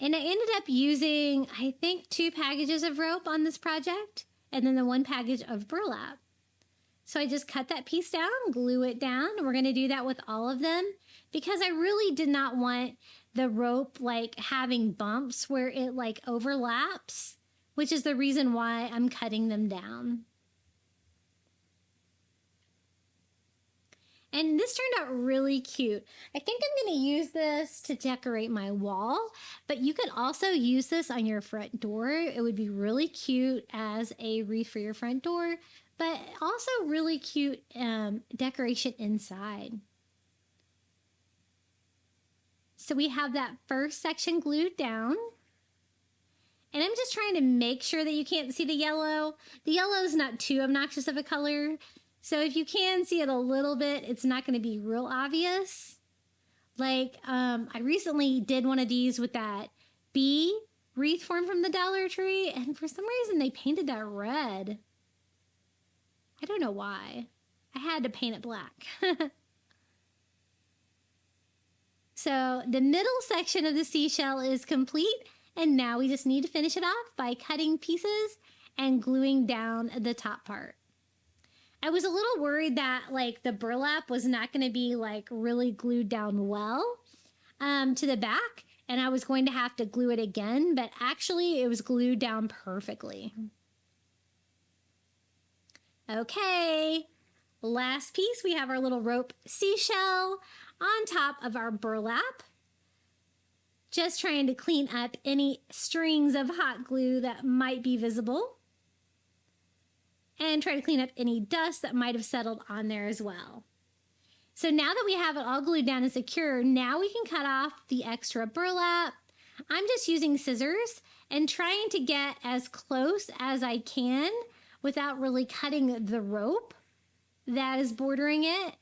And I ended up using, I think, 2 packages of rope on this project, and then the 1 package of burlap. So I just cut that piece down, glue it down, and we're going to do that with all of them because I really did not want the rope like having bumps where it like overlaps, which is the reason why I'm cutting them down. And this turned out really cute. I think I'm going to use this to decorate my wall, but you could also use this on your front door. It would be really cute as a wreath for your front door, but also really cute decoration inside. So we have that first section glued down. And I'm just trying to make sure that you can't see the yellow. The yellow is not too obnoxious of a color. So if you can see it a little bit, it's not going to be real obvious. Like, I recently did one of these with that bee wreath form from the Dollar Tree. And for some reason, they painted that red. I don't know why. I had to paint it black. So the middle section of the seashell is complete. And now we just need to finish it off by cutting pieces and gluing down the top part. I was a little worried that like the burlap was not going to be like really glued down well to the back. And I was going to have to glue it again, but actually it was glued down perfectly. Okay, last piece, we have our little rope seashell on top of our burlap. Just trying to clean up any strings of hot glue that might be visible. And try to clean up any dust that might have settled on there as well. So now that we have it all glued down and secure, now we can cut off the extra burlap. I'm just using scissors and trying to get as close as I can without really cutting the rope that is bordering it.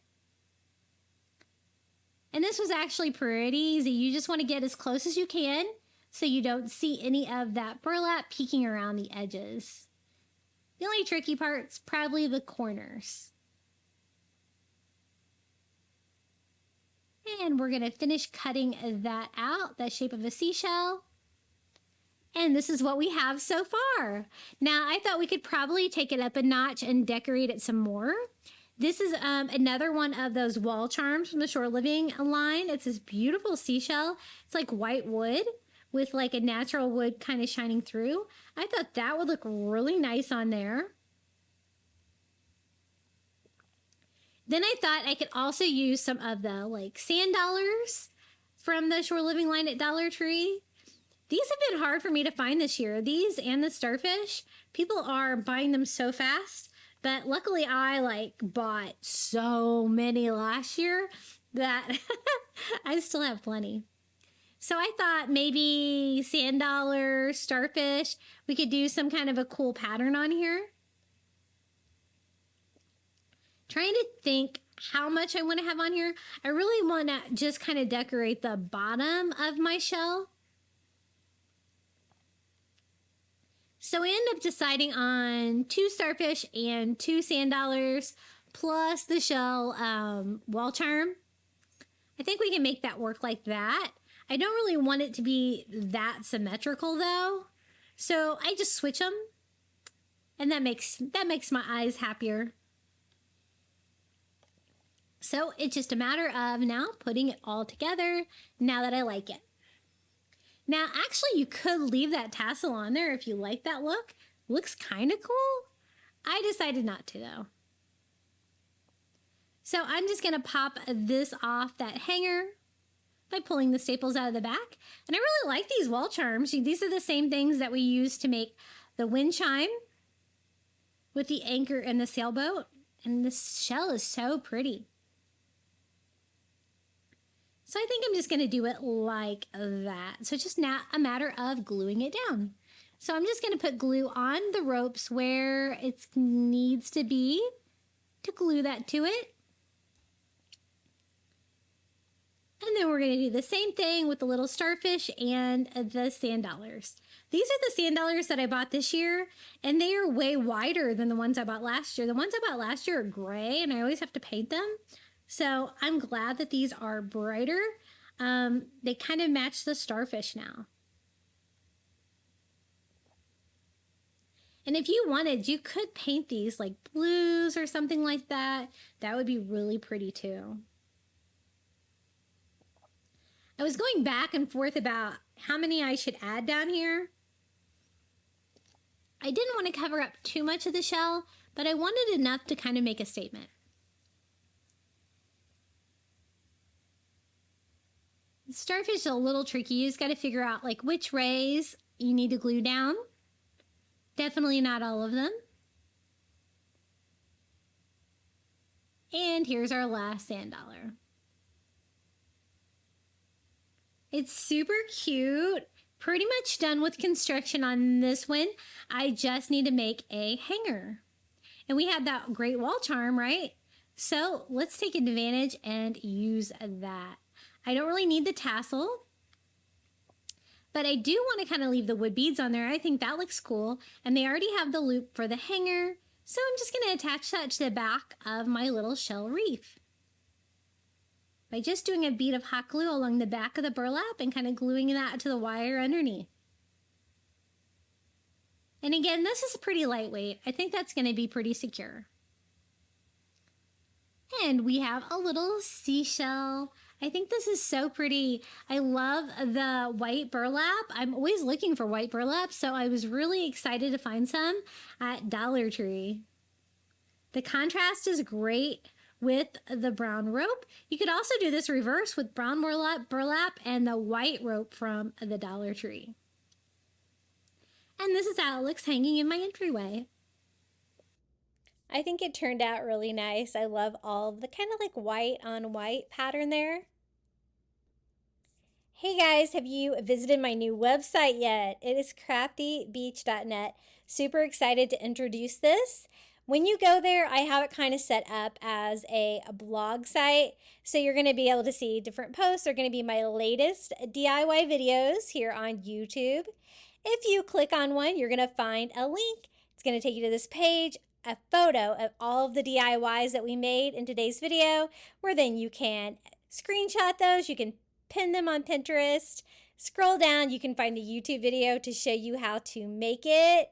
And this was actually pretty easy. You just want to get as close as you can so you don't see any of that burlap peeking around the edges. The only tricky part's probably the corners. And we're going to finish cutting that out, that shape of a seashell. And this is what we have so far. Now, I thought we could probably take it up a notch and decorate it some more. This is another one of those wall charms from the Shore Living line. It's this beautiful seashell. It's like white wood with like a natural wood kind of shining through. I thought that would look really nice on there. Then I thought I could also use some of the like sand dollars from the Shore Living line at Dollar Tree. These have been hard for me to find this year. These and the starfish. People are buying them so fast. But luckily I like bought so many last year that I still have plenty. So I thought maybe sand dollar, starfish, we could do some kind of a cool pattern on here. Trying to think how much I want to have on here. I really want to just kind of decorate the bottom of my shell. So I ended up deciding on 2 starfish and 2 sand dollars plus the shell wall charm. I think we can make that work like that. I don't really want it to be that symmetrical though. So I just switch them and that makes my eyes happier. So it's just a matter of now putting it all together now that I like it. Now, actually, you could leave that tassel on there if you like that look. Looks kind of cool. I decided not to, though. So I'm just going to pop this off that hanger by pulling the staples out of the back. And I really like these wall charms. These are the same things that we use to make the wind chime with the anchor and the sailboat. And this shell is so pretty. So I think I'm just going to do it like that. So it's just now a matter of gluing it down. So I'm just going to put glue on the ropes where it needs to be to glue that to it. And then we're going to do the same thing with the little starfish and the sand dollars. These are the sand dollars that I bought this year, and they are way wider than the ones I bought last year. The ones I bought last year are gray, and I always have to paint them. So I'm glad that these are brighter. They kind of match the starfish now. And if you wanted, you could paint these like blues or something like that. That would be really pretty too. I was going back and forth about how many I should add down here. I didn't want to cover up too much of the shell, but I wanted enough to kind of make a statement. Starfish is a little tricky. You just got to figure out like which rays you need to glue down. Definitely not all of them. And here's our last sand dollar. It's super cute. Pretty much done with construction on this one. I just need to make a hanger. And we have that great wall charm, right? So let's take advantage and use that. I don't really need the tassel, but I do want to kind of leave the wood beads on there. I think that looks cool. And they already have the loop for the hanger. So I'm just going to attach that to the back of my little shell wreath by just doing a bead of hot glue along the back of the burlap and kind of gluing that to the wire underneath. And again, this is pretty lightweight. I think that's going to be pretty secure. And we have a little seashell. I think this is so pretty. I love the white burlap. I'm always looking for white burlap, so I was really excited to find some at Dollar Tree. The contrast is great with the brown rope. You could also do this reverse with brown burlap and the white rope from the Dollar Tree. And this is how it looks hanging in my entryway. I think it turned out really nice. I love all the kind of like white on white pattern there. Hey guys, have you visited my new website yet? It is craftybeach.net. Super excited to introduce this. When you go there, I have it kind of set up as a blog site. So you're going to be able to see different posts. They're going to be my latest DIY videos here on YouTube. If you click on one, you're going to find a link. It's going to take you to this page, a photo of all of the DIYs that we made in today's video, where then you can screenshot those. You can pin them on Pinterest. Scroll down, you can find a YouTube video to show you how to make it.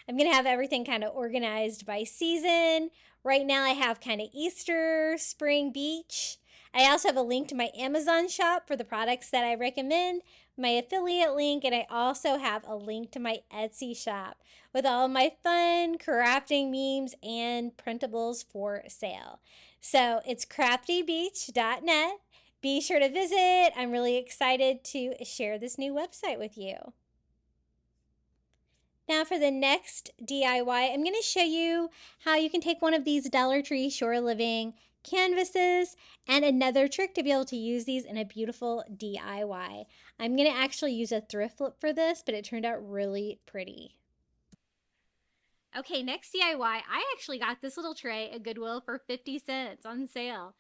I'm going to have everything kind of organized by season. Right now I have kind of Easter, spring, beach. I also have a link to my Amazon shop for the products that I recommend, my affiliate link, and I also have a link to my Etsy shop with all of my fun crafting memes and printables for sale. So it's craftybeach.net. Be sure to visit. I'm really excited to share this new website with you. Now for the next DIY, I'm going to show you how you can take one of these Dollar Tree Shore Living canvases and another trick to be able to use these in a beautiful DIY. I'm going to actually use a thrift flip for this, but it turned out really pretty. Okay, next DIY, I actually got this little tray at Goodwill for 50 cents on sale.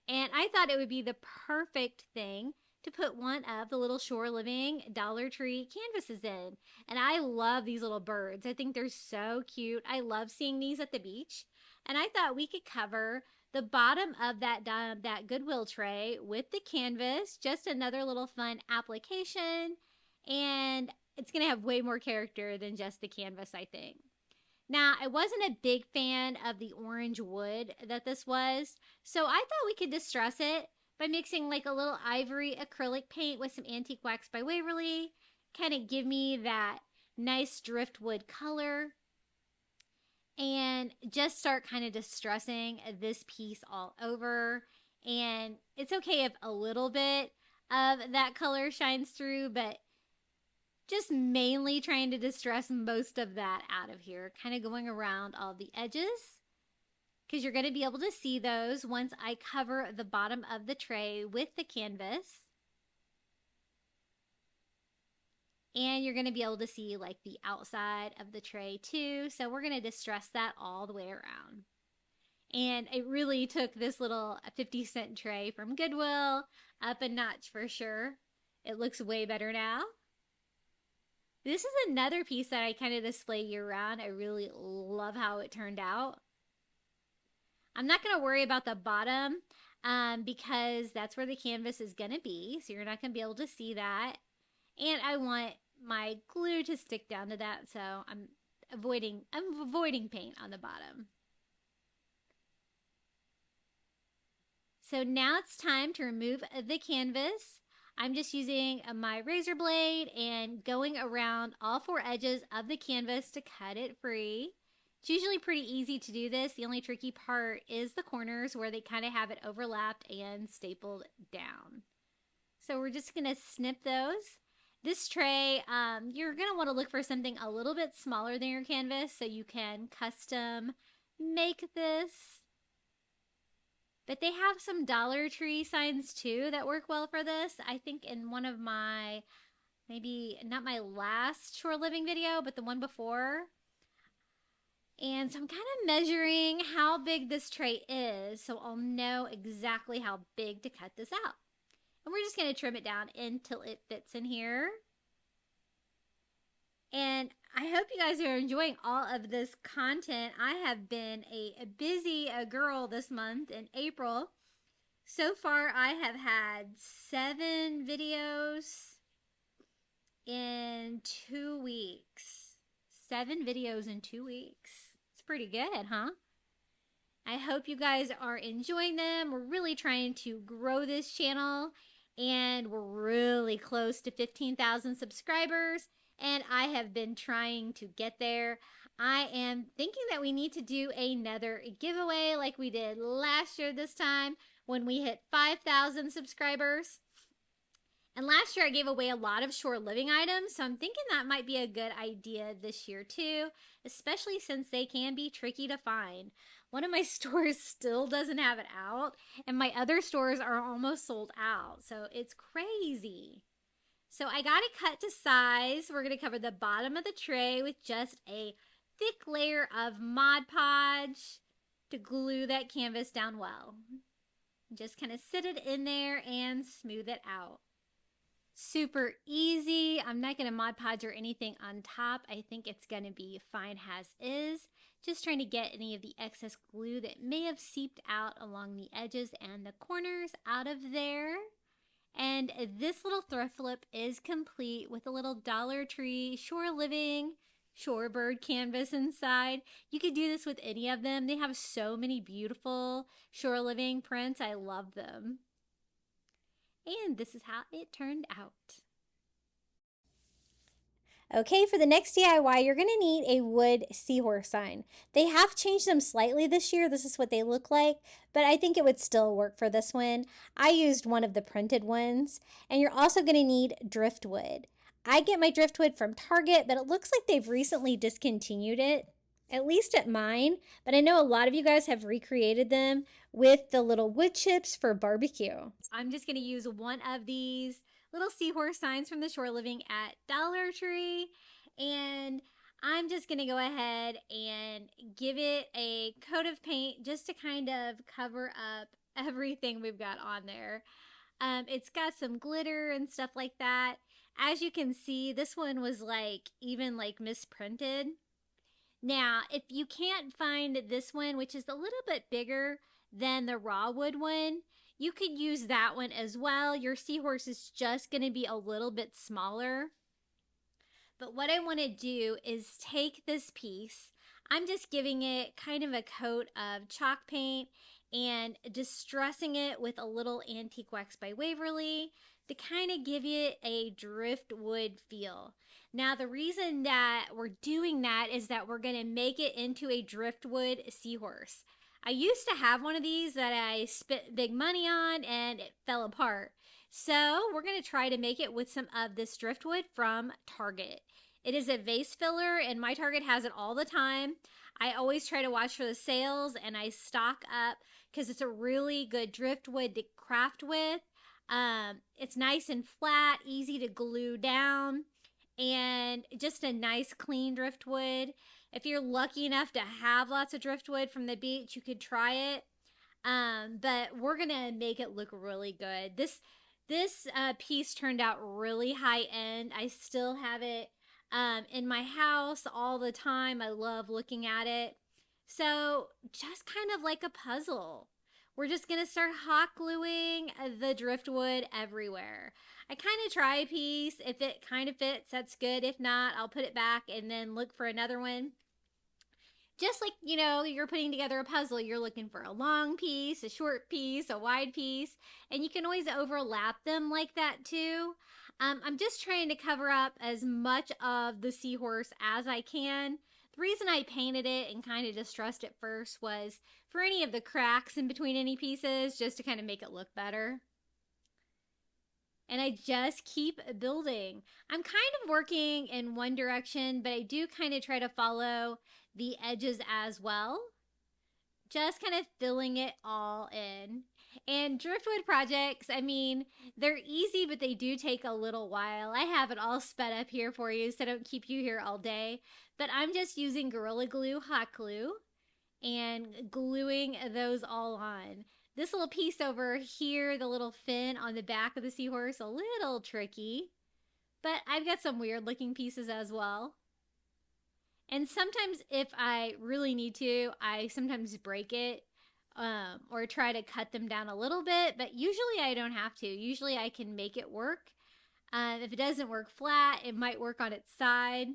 And I thought it would be the perfect thing to put one of the little Shore Living Dollar Tree canvases in. And I love these little birds. I think they're so cute. I love seeing these at the beach. And I thought we could cover the bottom of that Goodwill tray with the canvas. Just another little fun application. And it's going to have way more character than just the canvas, I think. Now, I wasn't a big fan of the orange wood that this was, so I thought we could distress it by mixing like a little ivory acrylic paint with some antique wax by Waverly, kind of give me that nice driftwood color, and just start kind of distressing this piece all over. And it's okay if a little bit of that color shines through, but just mainly trying to distress most of that out of here, kind of going around all the edges, because you're going to be able to see those once I cover the bottom of the tray with the canvas. And you're going to be able to see like the outside of the tray too. So we're going to distress that all the way around. And it really took this little 50-cent tray from Goodwill up a notch for sure. It looks way better now. This is another piece that I kind of display year-round. I really love how it turned out. I'm not going to worry about the bottom because that's where the canvas is going to be. So you're not going to be able to see that. And I want my glue to stick down to that. So I'm avoiding paint on the bottom. So now it's time to remove the canvas. I'm just using my razor blade and going around all four edges of the canvas to cut it free. It's usually pretty easy to do this. The only tricky part is the corners where they kind of have it overlapped and stapled down. So we're just going to snip those. This tray, you're going to want to look for something a little bit smaller than your canvas so you can custom make this. But they have some Dollar Tree signs too that work well for this. I think in one of my, maybe not my last shore living video, but the one before. And so I'm kind of measuring how big this tray is so I'll know exactly how big to cut this out. And we're just going to trim it down until it fits in here. And I hope you guys are enjoying all of this content. I have been a busy girl this month in April. So far, I have had 7 videos in 2 weeks. 7 videos in 2 weeks. It's pretty good, huh? I hope you guys are enjoying them. We're really trying to grow this channel, and we're really close to 15,000 subscribers. And I have been trying to get there. I am thinking that we need to do another giveaway like we did last year this time when we hit 5,000 subscribers. And last year I gave away a lot of shore living items, so I'm thinking that might be a good idea this year too, especially since they can be tricky to find. One of my stores still doesn't have it out, and my other stores are almost sold out, so it's crazy. So I got it cut to size. We're going to cover the bottom of the tray with just a thick layer of Mod Podge to glue that canvas down well. Just kind of sit it in there and smooth it out. Super easy. I'm not going to Mod Podge or anything on top. I think it's going to be fine as is. Just trying to get any of the excess glue that may have seeped out along the edges and the corners out of there. And this little thrift flip is complete with a little Dollar Tree shore living shorebird canvas inside. You could do this with any of them. They have so many beautiful shore living prints. I love them. And this is how it turned out. Okay, for the next DIY, you're going to need a wood seahorse sign. They have changed them slightly this year. This is what they look like, but I think it would still work for this one. I used one of the printed ones, and you're also going to need driftwood. I get my driftwood from Target, but it looks like they've recently discontinued it, at least at mine, but I know a lot of you guys have recreated them with the little wood chips for barbecue. I'm just going to use one of these little seahorse signs from the shore living at Dollar Tree, and I'm just going to go ahead and give it a coat of paint just to kind of cover up everything we've got on there. It's got some glitter and stuff like that. As you can see, this one was even misprinted. Now, if you can't find this one, which is a little bit bigger than the raw wood one, you could use that one as well. Your seahorse is just going to be a little bit smaller. But what I want to do is take this piece. I'm just giving it kind of a coat of chalk paint and distressing it with a little Antique Wax by Waverly to kind of give it a driftwood feel. Now, the reason that we're doing that is that we're going to make it into a driftwood seahorse. I used to have one of these that I spent big money on and it fell apart. So we're going to try to make it with some of this driftwood from Target. It is a vase filler and my Target has it all the time. I always try to watch for the sales and I stock up because it's a really good driftwood to craft with. It's nice and flat, easy to glue down, and just a nice clean driftwood. If you're lucky enough to have lots of driftwood from the beach, you could try it. But we're gonna make it look really good. This piece turned out really high end. I still have it in my house all the time. I love looking at it. So just kind of like a puzzle. We're just gonna start hot gluing the driftwood everywhere. I kind of try a piece. If it kind of fits, that's good. If not, I'll put it back and then look for another one. Just like, you're putting together a puzzle, you're looking for a long piece, a short piece, a wide piece, and you can always overlap them like that too. I'm just trying to cover up as much of the seahorse as I can. The reason I painted it and kind of distressed it first was for any of the cracks in between any pieces, just to kind of make it look better. And I just keep building. I'm kind of working in one direction, but I do kind of try to follow the edges as well, just kind of filling it all in. And driftwood projects, I mean, they're easy, but they do take a little while. I have it all sped up here for you, so I don't keep you here all day. But I'm just using Gorilla Glue hot glue and gluing those all on. This little piece over here, the little fin on the back of the seahorse, a little tricky. But I've got some weird looking pieces as well. And sometimes if I really need to, I sometimes break it or try to cut them down a little bit. But usually I don't have to. Usually I can make it work. If it doesn't work flat, it might work on its side.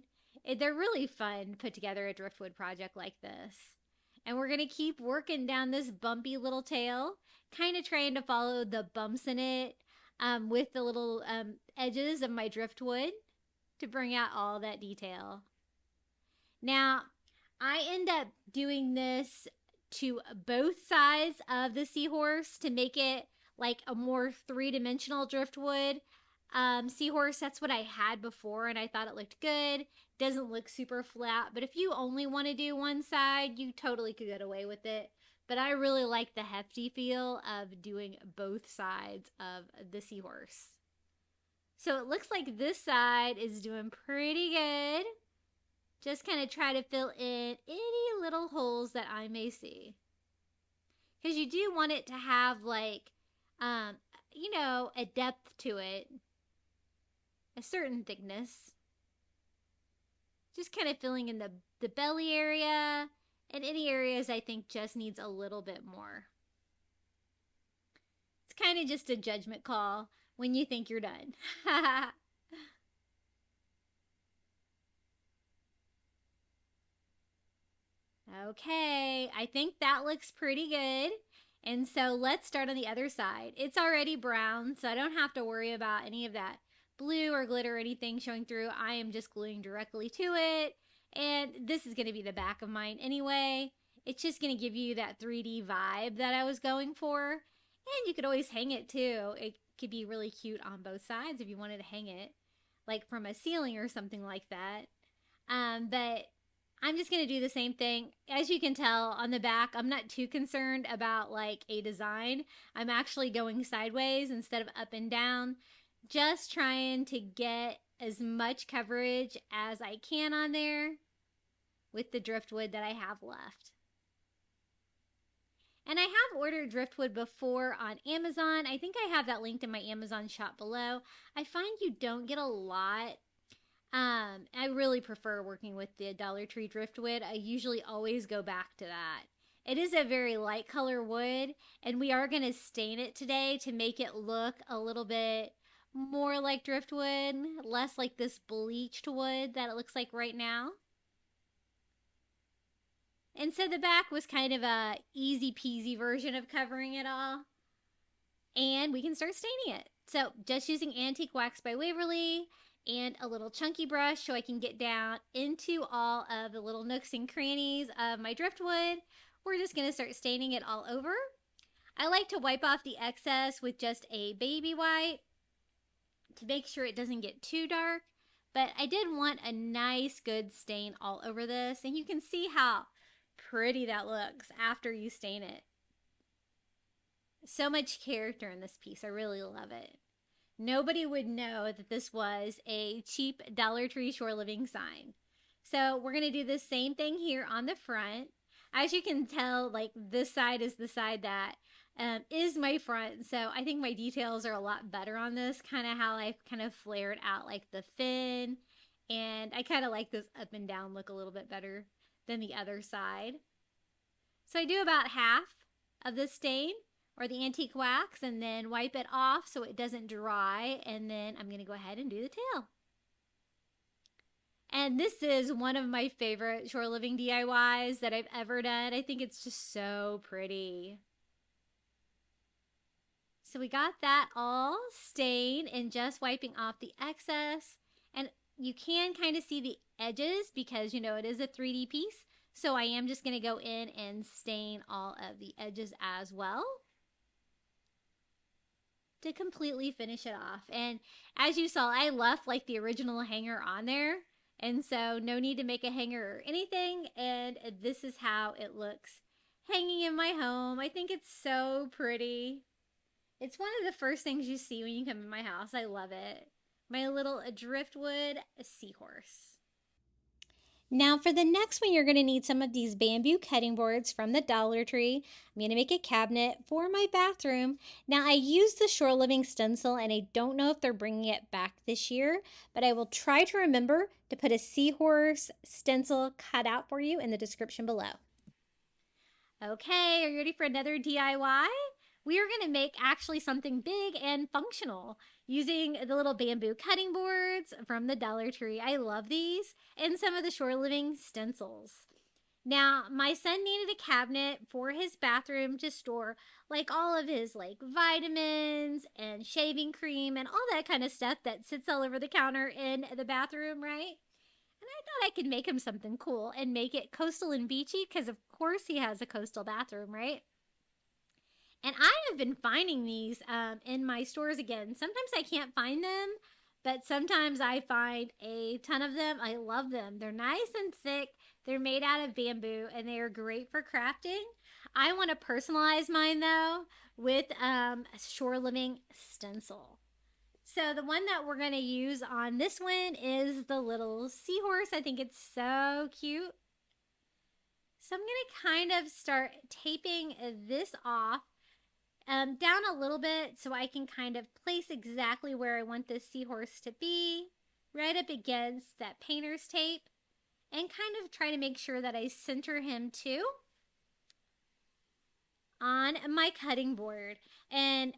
They're really fun to put together a driftwood project like this. And we're going to keep working down this bumpy little tail, kind of trying to follow the bumps in it with the little edges of my driftwood to bring out all that detail. Now, I end up doing this to both sides of the seahorse to make it like a more three-dimensional driftwood seahorse. That's what I had before, and I thought it looked good. Doesn't look super flat, but if you only want to do one side, you totally could get away with it. But I really like the hefty feel of doing both sides of the seahorse. So it looks like this side is doing pretty good. Just kind of try to fill in any little holes that I may see. Because you do want it to have like, you know, a depth to it. A certain thickness. Just kind of filling in the belly area. And any areas I think just needs a little bit more. It's kind of just a judgment call when you think you're done. Okay, I think that looks pretty good. And so let's start on the other side. It's already brown, so I don't have to worry about any of that blue or glitter or anything showing through. I am just gluing directly to it. And this is going to be the back of mine anyway. It's just going to give you that 3D vibe that I was going for. And you could always hang it too. It could be really cute on both sides if you wanted to hang it, like from a ceiling or something like that. But I'm just going to do the same thing. As you can tell on the back, I'm not too concerned about like a design. I'm actually going sideways instead of up and down. Just trying to get as much coverage as I can on there with the driftwood that I have left. And I have ordered driftwood before on Amazon. I think I have that linked in my Amazon shop below. I find you don't get a lot. I really prefer working with the Dollar Tree driftwood. I usually always go back to that. It is a very light color wood, and we are going to stain it today to make it look a little bit more like driftwood, less like this bleached wood that it looks like right now. And so the back was kind of a easy peasy version of covering it all. And we can start staining it. So just using Antique Wax by Waverly and a little chunky brush so I can get down into all of the little nooks and crannies of my driftwood. We're just going to start staining it all over. I like to wipe off the excess with just a baby wipe to make sure it doesn't get too dark. But I did want a nice good stain all over this, and you can see how pretty that looks after you stain it. So much character in this piece. I really love it. Nobody would know that this was a cheap Dollar Tree Shore Living sign. So we're going to do the same thing here on the front. As you can tell, like this side is the side that is my front. So I think my details are a lot better on this. Kind of how I kind of flared out like the fin. And I kind of like this up and down look a little bit better than the other side. So I do about half of the stain or the antique wax and then wipe it off so it doesn't dry. And then I'm going to go ahead and do the tail. And this is one of my favorite Shore Living DIYs that I've ever done. I think it's just so pretty. So we got that all stained and just wiping off the excess. And you can kind of see the edges because, you know, it is a 3D piece. So I am just going to go in and stain all of the edges as well to completely finish it off. And as you saw, I left like the original hanger on there. And so no need to make a hanger or anything. And this is how it looks hanging in my home. I think it's so pretty. It's one of the first things you see when you come in my house. I love it. My little driftwood seahorse. Now for the next one, you're going to need some of these bamboo cutting boards from the Dollar Tree. I'm going to make a cabinet for my bathroom. Now I used the Shore Living stencil and I don't know if they're bringing it back this year, but I will try to remember to put a seahorse stencil cut out for you in the description below. Okay, are you ready for another DIY? We are going to make actually something big and functional using the little bamboo cutting boards from the Dollar Tree. I love these, and some of the Shore Living stencils. Now, my son needed a cabinet for his bathroom to store like all of his like vitamins and shaving cream and all that kind of stuff that sits all over the counter in the bathroom, right? And I thought I could make him something cool and make it coastal and beachy because of course he has a coastal bathroom, right? And I have been finding these in my stores again. Sometimes I can't find them, but sometimes I find a ton of them. I love them. They're nice and thick. They're made out of bamboo, and they are great for crafting. I want to personalize mine, though, with a Shore Living stencil. So the one that we're going to use on this one is the little seahorse. I think it's so cute. So I'm going to kind of start taping this off. Down a little bit so I can kind of place exactly where I want this seahorse to be, right up against that painter's tape, and kind of try to make sure that I center him too on my cutting board. And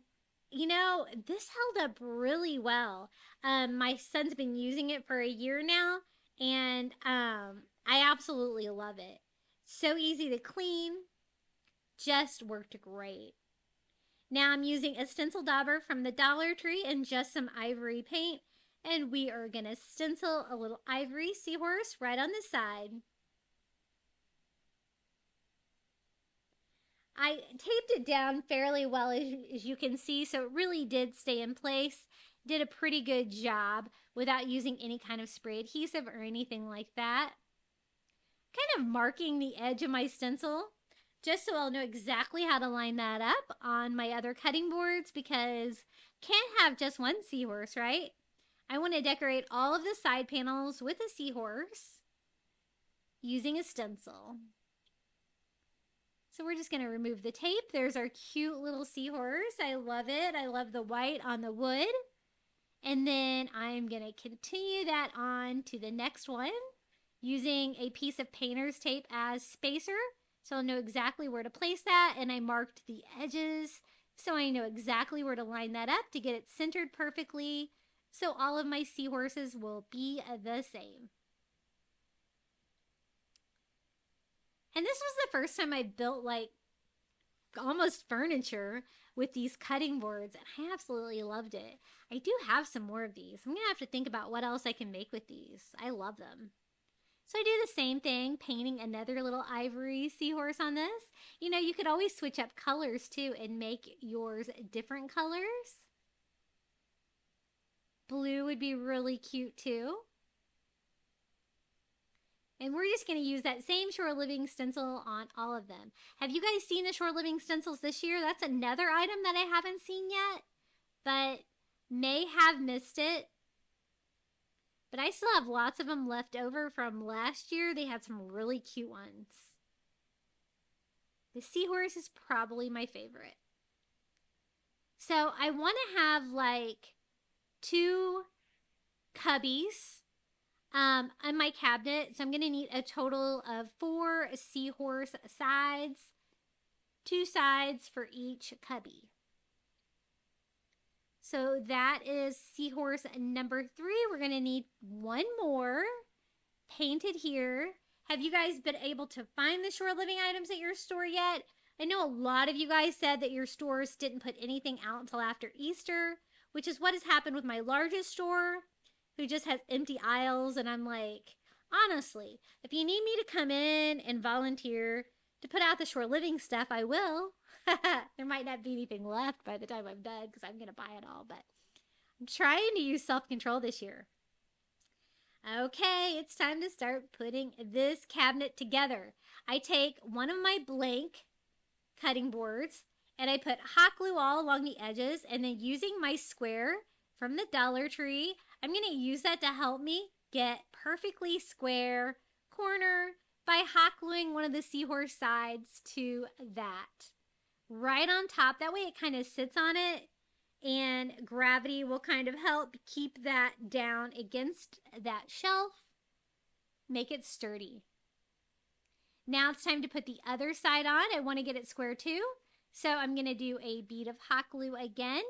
you know, this held up really well. My son's been using it for a year now, and I absolutely love it. So easy to clean, just worked great. Now I'm using a stencil dauber from the Dollar Tree and just some ivory paint. And we are going to stencil a little ivory seahorse right on the side. I taped it down fairly well as you can see, so it really did stay in place. Did a pretty good job without using any kind of spray adhesive or anything like that. Kind of marking the edge of my stencil, just so I'll know exactly how to line that up on my other cutting boards, because can't have just one seahorse, right? I want to decorate all of the side panels with a seahorse using a stencil. So we're just going to remove the tape. There's our cute little seahorse. I love it. I love the white on the wood. And then I'm going to continue that on to the next one using a piece of painter's tape as spacer. So I'll know exactly where to place that, and I marked the edges so I know exactly where to line that up to get it centered perfectly, so all of my seahorses will be the same. And this was the first time I built like almost furniture with these cutting boards, and I absolutely loved it. I do have some more of these. I'm gonna have to think about what else I can make with these. I love them. So I do the same thing, painting another little ivory seahorse on this. You know, you could always switch up colors too and make yours different colors. Blue would be really cute too. And we're just going to use that same Shore Living stencil on all of them. Have you guys seen the Shore Living stencils this year? That's another item that I haven't seen yet, but may have missed it. But I still have lots of them left over from last year. They had some really cute ones. The seahorse is probably my favorite. So I want to have like 2 cubbies on my cabinet. So I'm going to need a total of 4 seahorse sides, 2 sides for each cubby. So that is seahorse number 3. We're going to need 1 more painted here. Have you guys been able to find the Shore Living items at your store yet? I know a lot of you guys said that your stores didn't put anything out until after Easter, which is what has happened with my largest store, who just has empty aisles. And I'm like, honestly, if you need me to come in and volunteer to put out the Shore Living stuff, I will. There might not be anything left by the time I'm done because I'm going to buy it all, but I'm trying to use self-control this year. Okay, it's time to start putting this cabinet together. I take one of my blank cutting boards, and I put hot glue all along the edges, and then using my square from the Dollar Tree, I'm going to use that to help me get perfectly square corner by hot gluing one of the seahorse sides to that. Right on top, that way it kind of sits on it, and gravity will kind of help keep that down against that shelf, make it sturdy. Now it's time to put the other side on. I want to get it square too. So I'm going to do a bead of hot glue again,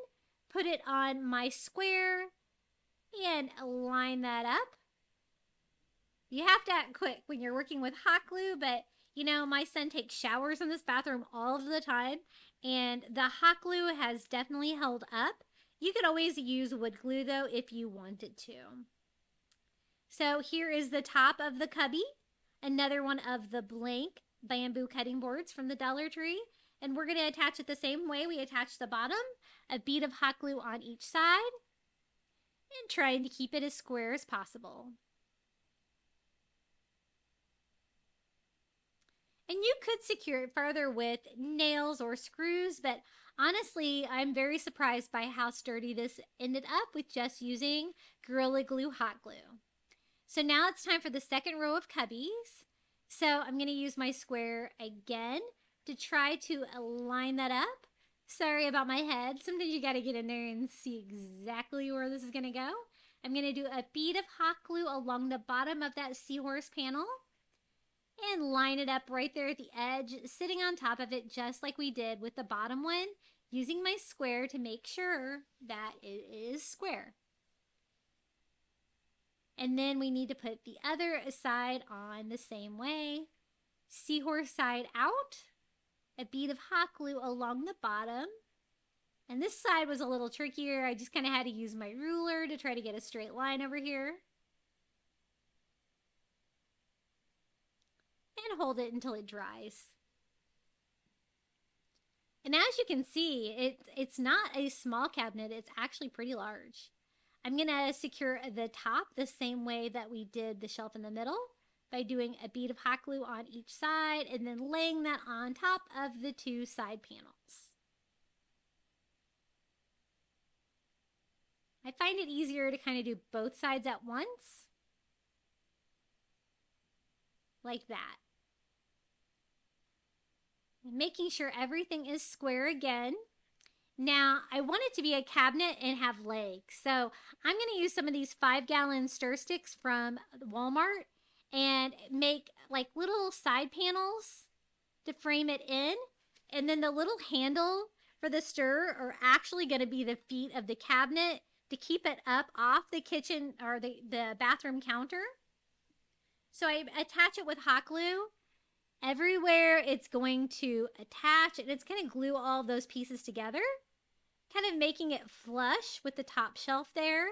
put it on my square, and line that up. You have to act quick when you're working with hot glue, but you know, my son takes showers in this bathroom all of the time, and the hot glue has definitely held up. You could always use wood glue though if you wanted to. So here is the top of the cubby, another one of the blank bamboo cutting boards from the Dollar Tree. And we're going to attach it the same way we attach the bottom, a bead of hot glue on each side, and trying to keep it as square as possible. And you could secure it further with nails or screws, but honestly, I'm very surprised by how sturdy this ended up with just using Gorilla Glue hot glue. So now it's time for the second row of cubbies. So I'm going to use my square again to try to line that up. Sorry about my head. Sometimes you got to get in there and see exactly where this is going to go. I'm going to do a bead of hot glue along the bottom of that seahorse panel and line it up right there at the edge, sitting on top of it just like we did with the bottom one, using my square to make sure that it is square. And then we need to put the other side on the same way. Seahorse side out, a bead of hot glue along the bottom. And this side was a little trickier. I just kind of had to use my ruler to try to get a straight line over here. And hold it until it dries. And as you can see, it's not a small cabinet, it's actually pretty large. I'm going to secure the top the same way that we did the shelf in the middle by doing a bead of hot glue on each side and then laying that on top of the two side panels. I find it easier to kind of do both sides at once, like that. And making sure everything is square again. Now, I want it to be a cabinet and have legs. So I'm going to use some of these 5-gallon stir sticks from Walmart and make like little side panels to frame it in. And then the little handle for the stir are actually going to be the feet of the cabinet to keep it up off the kitchen or the bathroom counter. So I attach it with hot glue. Everywhere it's going to attach, and it's going to glue all of those pieces together, kind of making it flush with the top shelf there.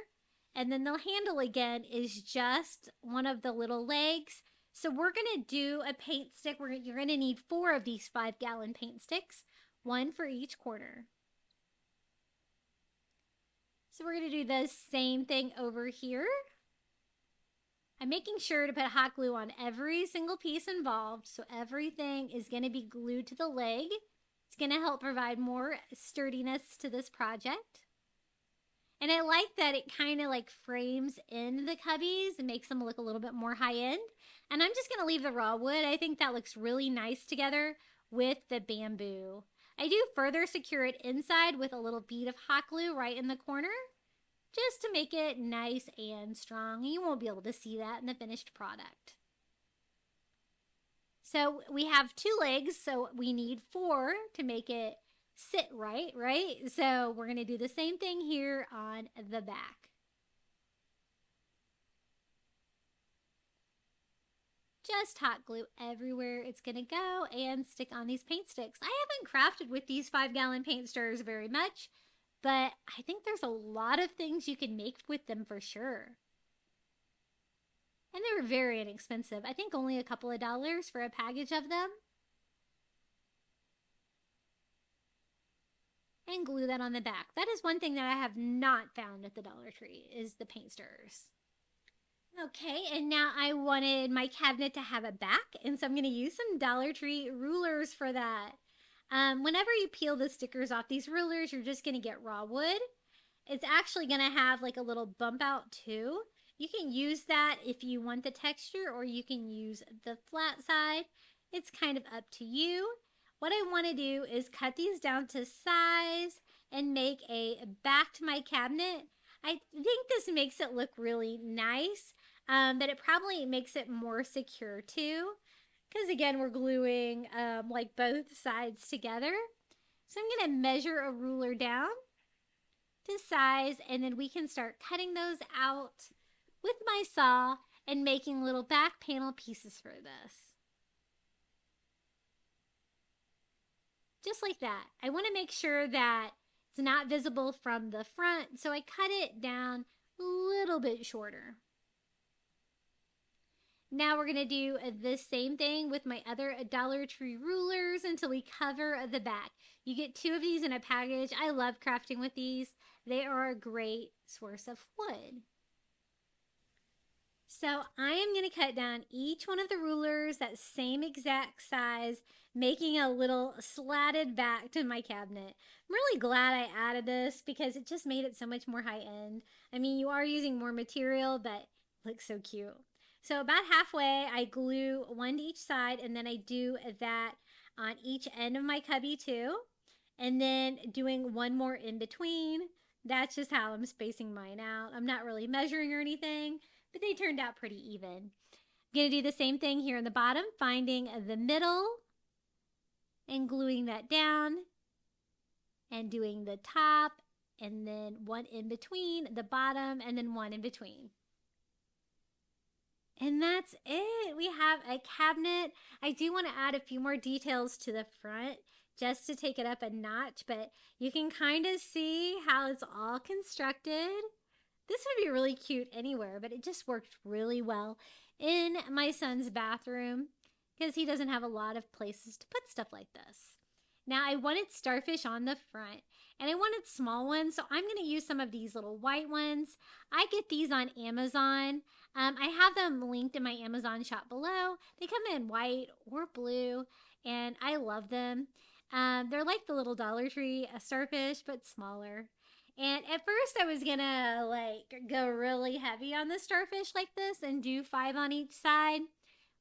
And then the handle again is just one of the little legs. So we're going to do a paint stick. You're going to need 4 of these 5-gallon paint sticks, 1 for each corner. So we're going to do the same thing over here. I'm making sure to put hot glue on every single piece involved, so everything is going to be glued to the leg. It's going to help provide more sturdiness to this project. And I like that it kind of like frames in the cubbies and makes them look a little bit more high-end. And I'm just going to leave the raw wood. I think that looks really nice together with the bamboo. I do further secure it inside with a little bead of hot glue right in the corner, just to make it nice and strong. You won't be able to see that in the finished product. So we have 2 legs, so we need 4 to make it sit right? So we're going to do the same thing here on the back. Just hot glue everywhere it's going to go and stick on these paint sticks. I haven't crafted with these 5-gallon paint stirrers very much, but I think there's a lot of things you can make with them for sure. And they're very inexpensive. I think only a couple of dollars for a package of them. And glue that on the back. That is one thing that I have not found at the Dollar Tree, is the paint stirrers. Okay, and now I wanted my cabinet to have a back, and so I'm going to use some Dollar Tree rulers for that. Whenever you peel the stickers off these rulers, you're just going to get raw wood. It's actually going to have like a little bump out too. You can use that if you want the texture, or you can use the flat side. It's kind of up to you. What I want to do is cut these down to size and make a back to my cabinet. I think this makes it look really nice, but it probably makes it more secure too. Because again, we're gluing like both sides together. So I'm going to measure a ruler down to size, and then we can start cutting those out with my saw and making little back panel pieces for this. Just like that. I want to make sure that it's not visible from the front, so I cut it down a little bit shorter. Now we're going to do the same thing with my other Dollar Tree rulers until we cover the back. You get 2 of these in a package. I love crafting with these. They are a great source of wood. So I am going to cut down each one of the rulers that same exact size, making a little slatted back to my cabinet. I'm really glad I added this because it just made it so much more high end. I mean, you are using more material, but it looks so cute. So about halfway, I glue one to each side, and then I do that on each end of my cubby too. And then doing one more in between. That's just how I'm spacing mine out. I'm not really measuring or anything, but they turned out pretty even. I'm going to do the same thing here in the bottom, finding the middle and gluing that down, and doing the top, and then one in between, the bottom, and then one in between. And that's it. We have a cabinet. I do want to add a few more details to the front just to take it up a notch, but you can kind of see how it's all constructed. This would be really cute anywhere, but it just worked really well in my son's bathroom because he doesn't have a lot of places to put stuff like this. Now I wanted starfish on the front, and I wanted small ones, so I'm going to use some of these little white ones. I get these on Amazon. I have them linked in my Amazon shop below. They come in white or blue, and I love them. They're like the little Dollar Tree starfish, but smaller. And at first I was going to like go really heavy on the starfish like this and do 5 on each side.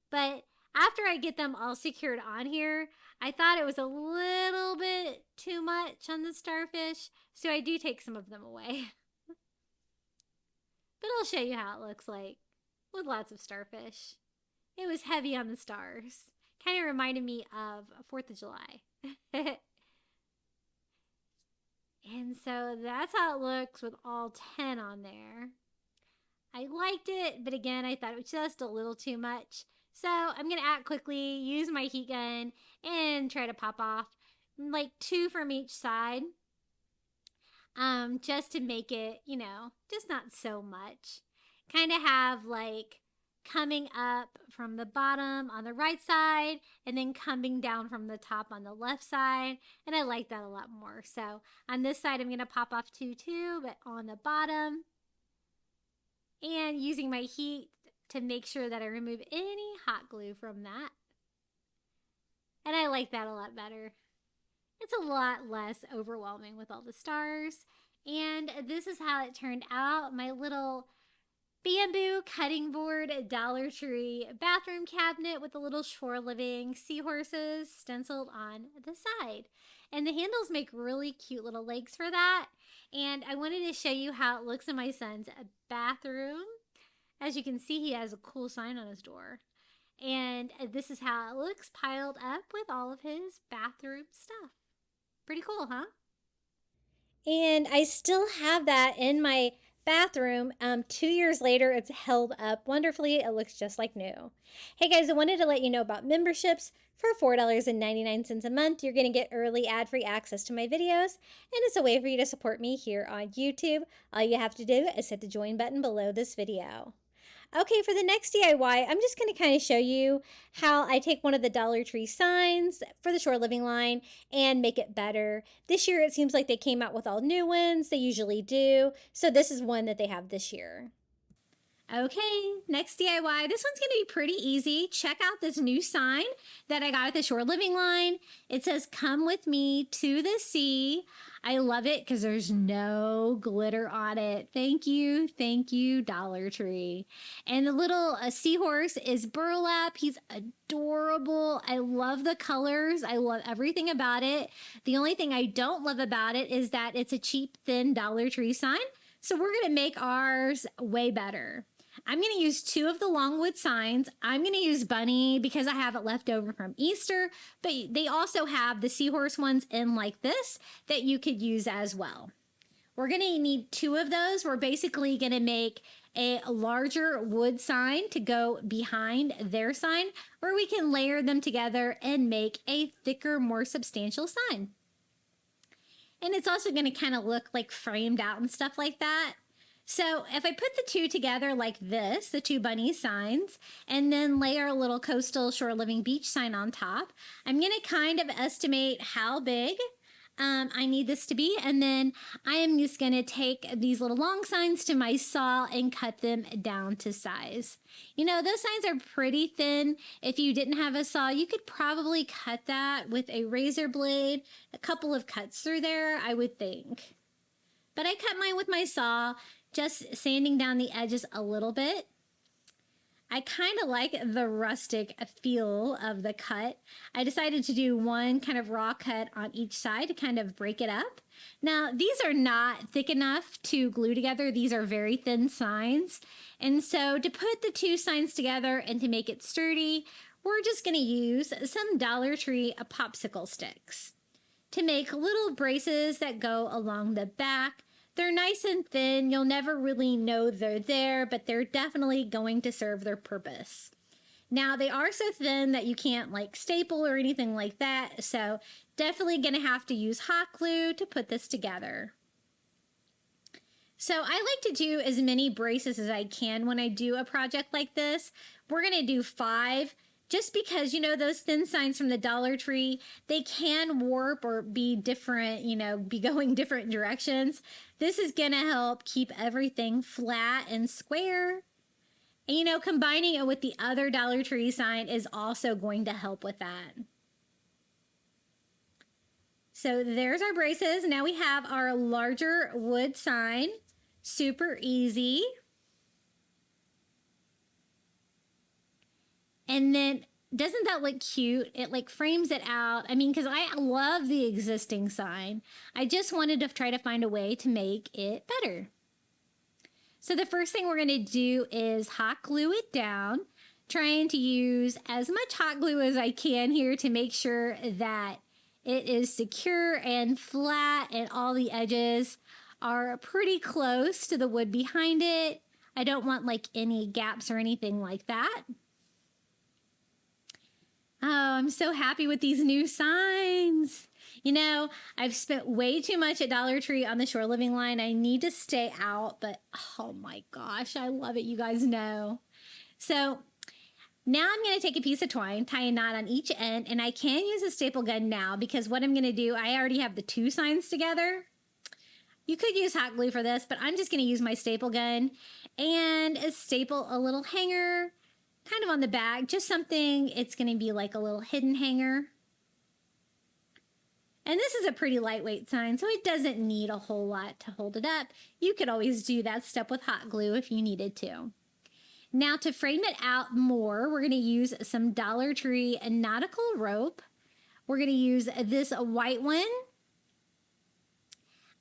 But after I get them all secured on here, I thought it was a little bit too much on the starfish, so I do take some of them away. But I'll show you how it looks like with lots of starfish. It was heavy on the stars. Kind of reminded me of 4th of July. And so that's how it looks with all 10 on there. I liked it, but again, I thought it was just a little too much. So I'm going to act quickly, use my heat gun, and try to pop off like 2 from each side. Just to make it, you know, just not so much. Kind of have like coming up from the bottom on the right side and then coming down from the top on the left side. And I like that a lot more. So on this side, I'm going to pop off 2 too, but on the bottom. And using my heat to make sure that I remove any hot glue from that. And I like that a lot better. It's a lot less overwhelming with all the stars. And this is how it turned out. My little bamboo cutting board Dollar Tree bathroom cabinet with the little shore living seahorses stenciled on the side. And the handles make really cute little legs for that. And I wanted to show you how it looks in my son's bathroom. As you can see, he has a cool sign on his door. And this is how it looks piled up with all of his bathroom stuff. Pretty cool, huh? And I still have that in my bathroom. 2 years later, it's held up wonderfully. It looks just like new. Hey guys, I wanted to let you know about memberships. For $4.99 a month, you're going to get early ad-free access to my videos, and it's a way for you to support me here on YouTube. All you have to do is hit the join button below this video. Okay, for the next DIY, I'm just going to kind of show you how I take one of the Dollar Tree signs for the shore living line and make it better. This year, it seems like they came out with all new ones. They usually do. So this is one that they have this year. Okay, next DIY. This one's going to be pretty easy. Check out this new sign that I got at the Shore Living line. It says, "Come with me to the sea." I love it because there's no glitter on it. Thank you, Dollar Tree. And the little seahorse is burlap. He's adorable. I love the colors. I love everything about it. The only thing I don't love about it is that it's a cheap, thin Dollar Tree sign. So we're going to make ours way better. I'm going to use 2 of the longwood signs. I'm going to use bunny because I have it left over from Easter, but they also have the seahorse ones in like this that you could use as well. We're going to need 2 of those. We're basically going to make a larger wood sign to go behind their sign, or we can layer them together and make a thicker, more substantial sign. And it's also going to kind of look like framed out and stuff like that. So if I put the 2 together like this, the 2 bunny signs, and then layer a little coastal shore living beach sign on top, I'm going to kind of estimate how big I need this to be. And then I am just going to take these little long signs to my saw and cut them down to size. You know, those signs are pretty thin. If you didn't have a saw, you could probably cut that with a razor blade, a couple of cuts through there, I would think. But I cut mine with my saw, just sanding down the edges a little bit. I kind of like the rustic feel of the cut. I decided to do one kind of raw cut on each side to kind of break it up. Now, these are not thick enough to glue together. These are very thin signs. And so to put the 2 signs together and to make it sturdy, we're just going to use some Dollar Tree popsicle sticks to make little braces that go along the back. They're nice and thin. You'll never really know they're there, but they're definitely going to serve their purpose. Now, they are so thin that you can't like staple or anything like that, so definitely going to have to use hot glue to put this together. So I like to do as many braces as I can when I do a project like this. We're going to do 5. Just because, you know, those thin signs from the Dollar Tree, they can warp or be different, you know, be going different directions. This is going to help keep everything flat and square. And, you know, combining it with the other Dollar Tree sign is also going to help with that. So there's our braces. Now we have our larger wood sign. Super easy. And then, doesn't that look cute? It like frames it out. I mean, because I love the existing sign. I just wanted to try to find a way to make it better. So the first thing we're going to do is hot glue it down, trying to use as much hot glue as I can here to make sure that it is secure and flat and all the edges are pretty close to the wood behind it. I don't want like any gaps or anything like that. Oh, I'm so happy with these new signs. You know, I've spent way too much at Dollar Tree on the Shore Living line. I need to stay out, but oh my gosh, I love it. You guys know. So now I'm going to take a piece of twine, tie a knot on each end, and I can use a staple gun now because what I'm going to do, I already have the 2 signs together. You could use hot glue for this, but I'm just going to use my staple gun and staple a little hanger kind of on the back, just something, it's going to be like a little hidden hanger. And this is a pretty lightweight sign, so it doesn't need a whole lot to hold it up. You could always do that step with hot glue if you needed to. Now to frame it out more, we're going to use some Dollar Tree nautical rope. We're going to use this white one.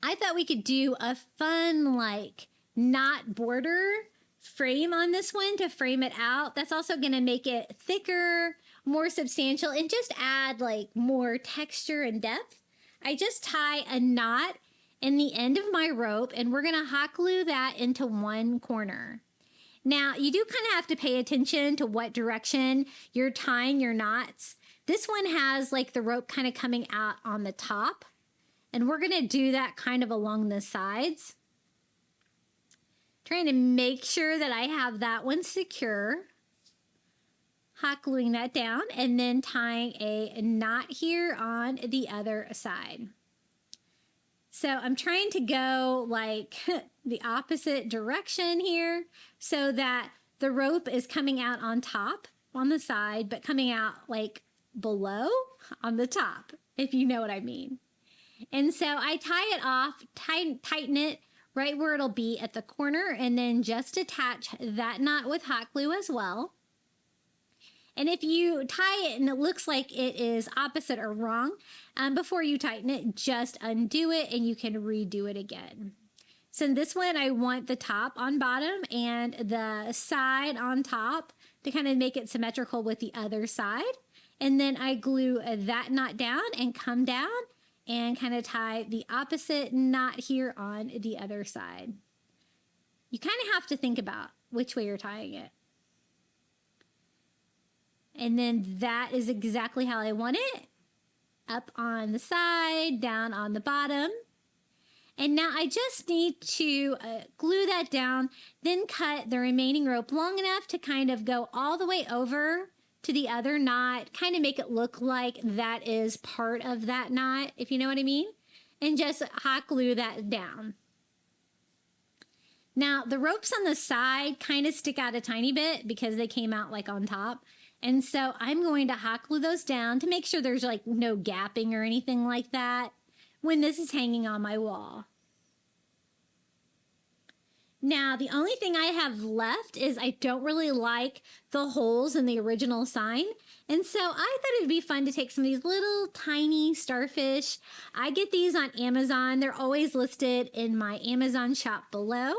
I thought we could do a fun like knot border frame on this one to frame it out. That's also going to make it thicker, more substantial, and just add like more texture and depth. I just tie a knot in the end of my rope and we're going to hot glue that into one corner. Now you do kind of have to pay attention to what direction you're tying your knots. This one has like the rope kind of coming out on the top, and we're going to do that kind of along the sides. Trying to make sure that I have that one secure. Hot gluing that down and then tying a knot here on the other side. So I'm trying to go like the opposite direction here so that the rope is coming out on top on the side, but coming out like below on the top, if you know what I mean. And so I tie it off, tighten it right where it'll be at the corner, and then just attach that knot with hot glue as well. And if you tie it and it looks like it is opposite or wrong, before you tighten it, just undo it and you can redo it again. So in this one, I want the top on bottom and the side on top to kind of make it symmetrical with the other side. And then I glue that knot down and come down and kind of tie the opposite knot here on the other side. You kind of have to think about which way you're tying it. And then that is exactly how I want it. Up on the side, down on the bottom. And now I just need to glue that down, then cut the remaining rope long enough to kind of go all the way over to the other knot, kind of make it look like that is part of that knot, if you know what I mean, and just hot glue that down. Now the ropes on the side kind of stick out a tiny bit because they came out like on top. And so I'm going to hot glue those down to make sure there's like no gapping or anything like that when this is hanging on my wall. Now, the only thing I have left is I don't really like the holes in the original sign. And so I thought it would be fun to take some of these little tiny starfish. I get these on Amazon. They're always listed in my Amazon shop below.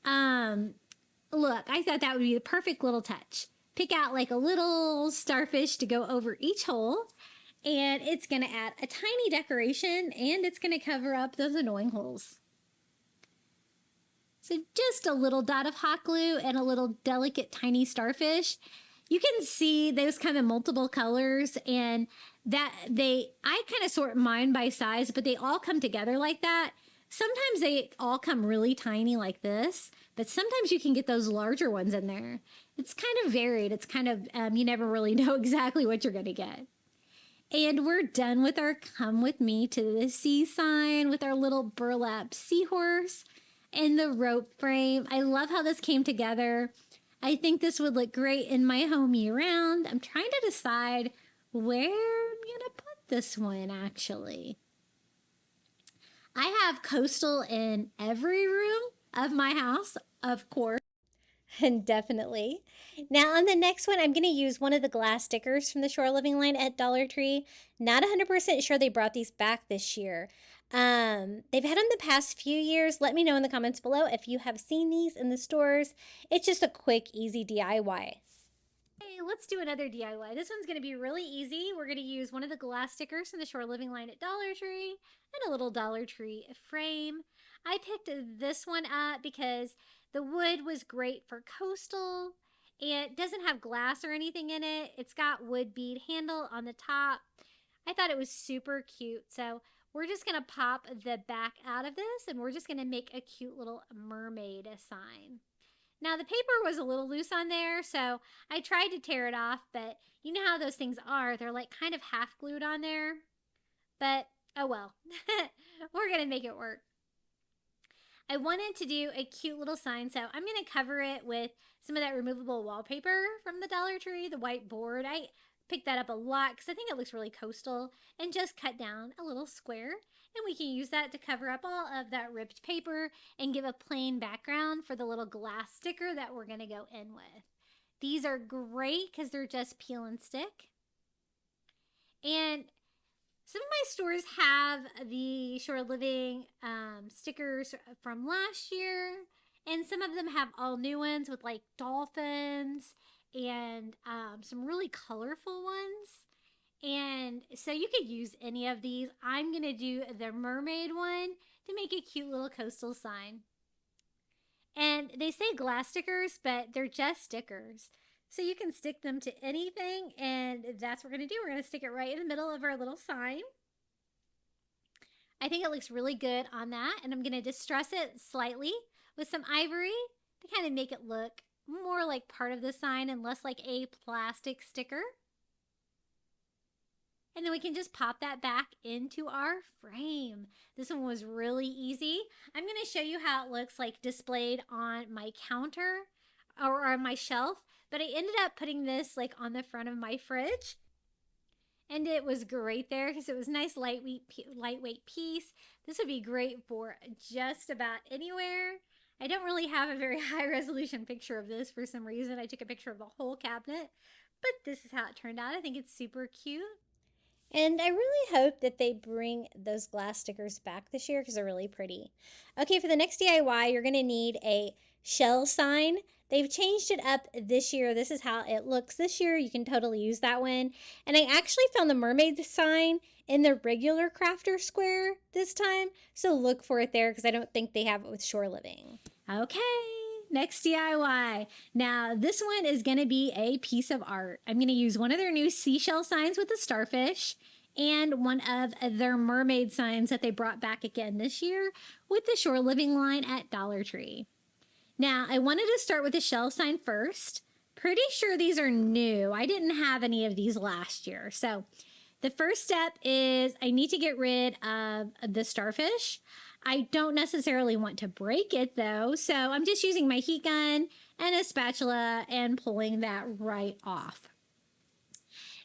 Look, I thought that would be the perfect little touch. Pick out like a little starfish to go over each hole, and it's going to add a tiny decoration, and it's going to cover up those annoying holes. So just a little dot of hot glue and a little delicate tiny starfish. You can see those come in multiple colors, and that I kind of sort mine by size, but they all come together like that. Sometimes they all come really tiny like this, but sometimes you can get those larger ones in there. It's kind of varied. It's kind of, you never really know exactly what you're going to get. And we're done with our come with me to the sea sign with our little burlap seahorse and the rope frame. I love how this came together. I think this would look great in my home year round. I'm trying to decide where I'm going to put this one actually. I have coastal in every room of my house, of course. And definitely. Now on the next one, I'm going to use one of the glass stickers from the Shore Living line at Dollar Tree. Not 100% sure they brought these back this year. They've had them the past few years. Let me know in the comments below if you have seen these in the stores. It's just a quick, easy DIY. Hey, let's do another DIY. This one's going to be really easy. We're going to use one of the glass stickers from the Shore Living line at Dollar Tree and a little Dollar Tree frame. I picked this one up because the wood was great for coastal. It doesn't have glass or anything in it. It's got wood bead handle on the top. I thought it was super cute. So we're just going to pop the back out of this, and we're just going to make a cute little mermaid sign. Now the paper was a little loose on there, so I tried to tear it off, but you know how those things are. They're like kind of half glued on there. But oh well, we're going to make it work. I wanted to do a cute little sign, so I'm going to cover it with some of that removable wallpaper from the Dollar Tree, the white board. I picked that up a lot because I think it looks really coastal, and just cut down a little square. And we can use that to cover up all of that ripped paper and give a plain background for the little glass sticker that we're going to go in with. These are great because they're just peel and stick. And some of my stores have the Shore Living stickers from last year, and some of them have all new ones with like dolphins and some really colorful ones. And so you could use any of these. I'm going to do the mermaid one to make a cute little coastal sign. And they say glass stickers, but they're just stickers. So you can stick them to anything, and that's what we're going to do. We're going to stick it right in the middle of our little sign. I think it looks really good on that, and I'm going to distress it slightly with some ivory to kind of make it look more like part of the sign and less like a plastic sticker. And then we can just pop that back into our frame. This one was really easy. I'm going to show you how it looks like displayed on my counter or on my shelf. But I ended up putting this like on the front of my fridge. And it was great there because it was a nice lightweight piece. This would be great for just about anywhere. I don't really have a very high resolution picture of this for some reason. I took a picture of the whole cabinet, but this is how it turned out. I think it's super cute. And I really hope that they bring those glass stickers back this year because they're really pretty. Okay, for the next DIY, you're going to need a shell sign. They've changed it up this year. This is how it looks this year. You can totally use that one. And I actually found the mermaid sign in the regular crafter square this time. So look for it there because I don't think they have it with shore living. Okay, next DIY. Now, this one is going to be a piece of art. I'm going to use one of their new seashell signs with the starfish and one of their mermaid signs that they brought back again this year with the shore living line at Dollar Tree. Now, I wanted to start with the shell sign first. Pretty sure these are new. I didn't have any of these last year. So the first step is I need to get rid of the starfish. I don't necessarily want to break it though. So I'm just using my heat gun and a spatula and pulling that right off.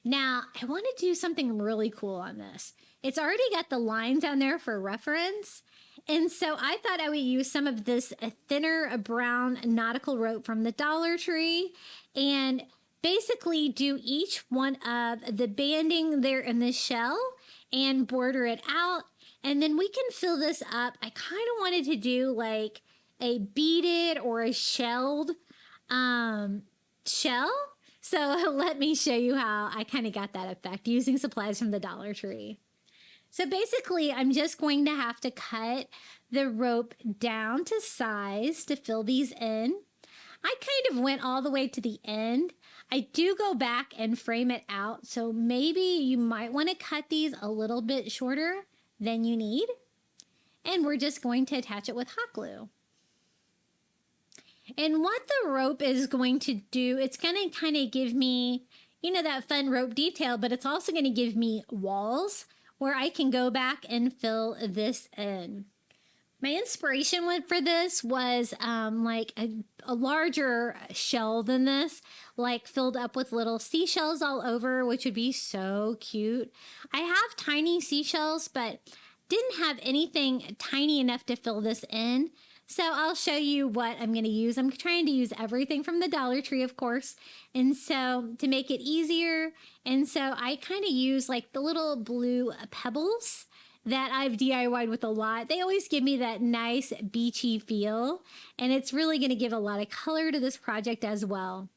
Now, I want to do something really cool on this. It's already got the lines on there for reference. And so I thought I would use some of this thinner brown nautical rope from the Dollar Tree and basically do each one of the banding there in the shell and border it out. And then we can fill this up. I kind of wanted to do like a beaded or a shelled shell. So let me show you how I kind of got that effect using supplies from the Dollar Tree. So basically, I'm just going to have to cut the rope down to size to fill these in. I kind of went all the way to the end. I do go back and frame it out, so maybe you might want to cut these a little bit shorter than you need. And we're just going to attach it with hot glue. And what the rope is going to do, it's going to kind of give me, you know, that fun rope detail, but it's also going to give me walls where I can go back and fill this in. My inspiration for this was like a larger shell than this, like filled up with little seashells all over, which would be so cute. I have tiny seashells, but didn't have anything tiny enough to fill this in. So I'll show you what I'm going to use. I'm trying to use everything from the Dollar Tree, of course. And so to make it easier, and so I kind of use like the little blue pebbles that I've DIY'd with a lot. They always give me that nice beachy feel, and it's really going to give a lot of color to this project as well.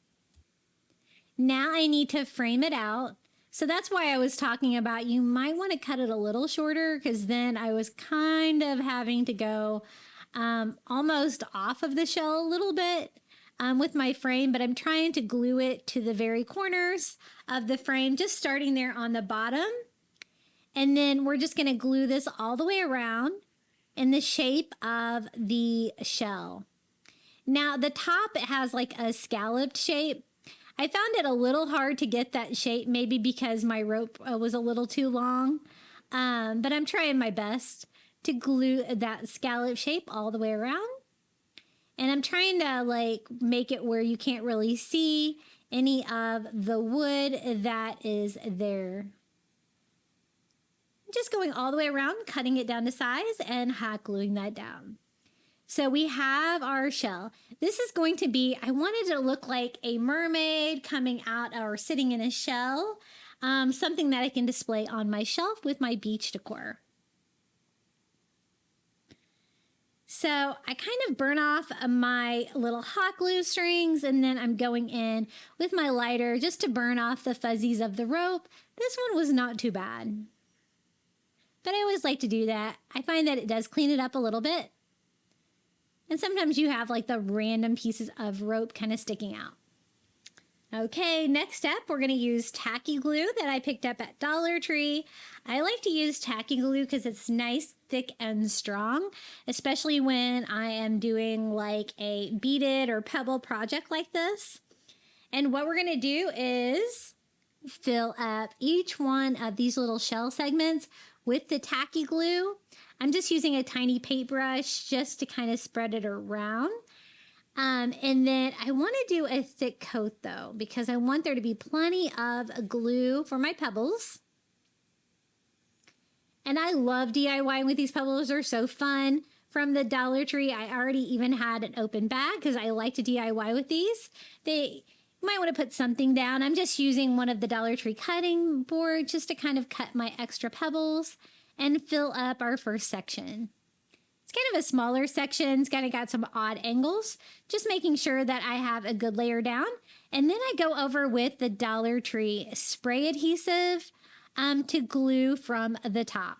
Now I need to frame it out. So that's why I was talking about you might want to cut it a little shorter, because then I was kind of having to go almost off of the shell a little bit with my frame, but I'm trying to glue it to the very corners of the frame, just starting there on the bottom. And then we're just going to glue this all the way around in the shape of the shell. Now the top, it has like a scalloped shape. I found it a little hard to get that shape, maybe because my rope was a little too long, but I'm trying my best to glue that scallop shape all the way around. And I'm trying to like make it where you can't really see any of the wood that is there. Just going all the way around, cutting it down to size and hot gluing that down. So we have our shell. This is going to be, I wanted it to look like a mermaid coming out or sitting in a shell, something that I can display on my shelf with my beach decor. So I kind of burn off my little hot glue strings, and then I'm going in with my lighter just to burn off the fuzzies of the rope. This one was not too bad, but I always like to do that. I find that it does clean it up a little bit. And sometimes you have like the random pieces of rope kind of sticking out. Okay, next step, we're going to use tacky glue that I picked up at Dollar Tree. I like to use tacky glue because it's nice, thick, and strong, especially when I am doing like a beaded or pebble project like this. And what we're going to do is fill up each one of these little shell segments with the tacky glue. I'm just using a tiny paintbrush just to kind of spread it around. And then I want to do a thick coat though, because I want there to be plenty of glue for my pebbles. And I love DIYing with these pebbles. They're so fun. From the Dollar Tree, I already even had an open bag because I like to DIY with these. You might want to put something down. I'm just using one of the Dollar Tree cutting boards just to kind of cut my extra pebbles and fill up our first section. It's kind of a smaller section. It's kind of got some odd angles, just making sure that I have a good layer down. And then I go over with the Dollar Tree spray adhesive to glue from the top.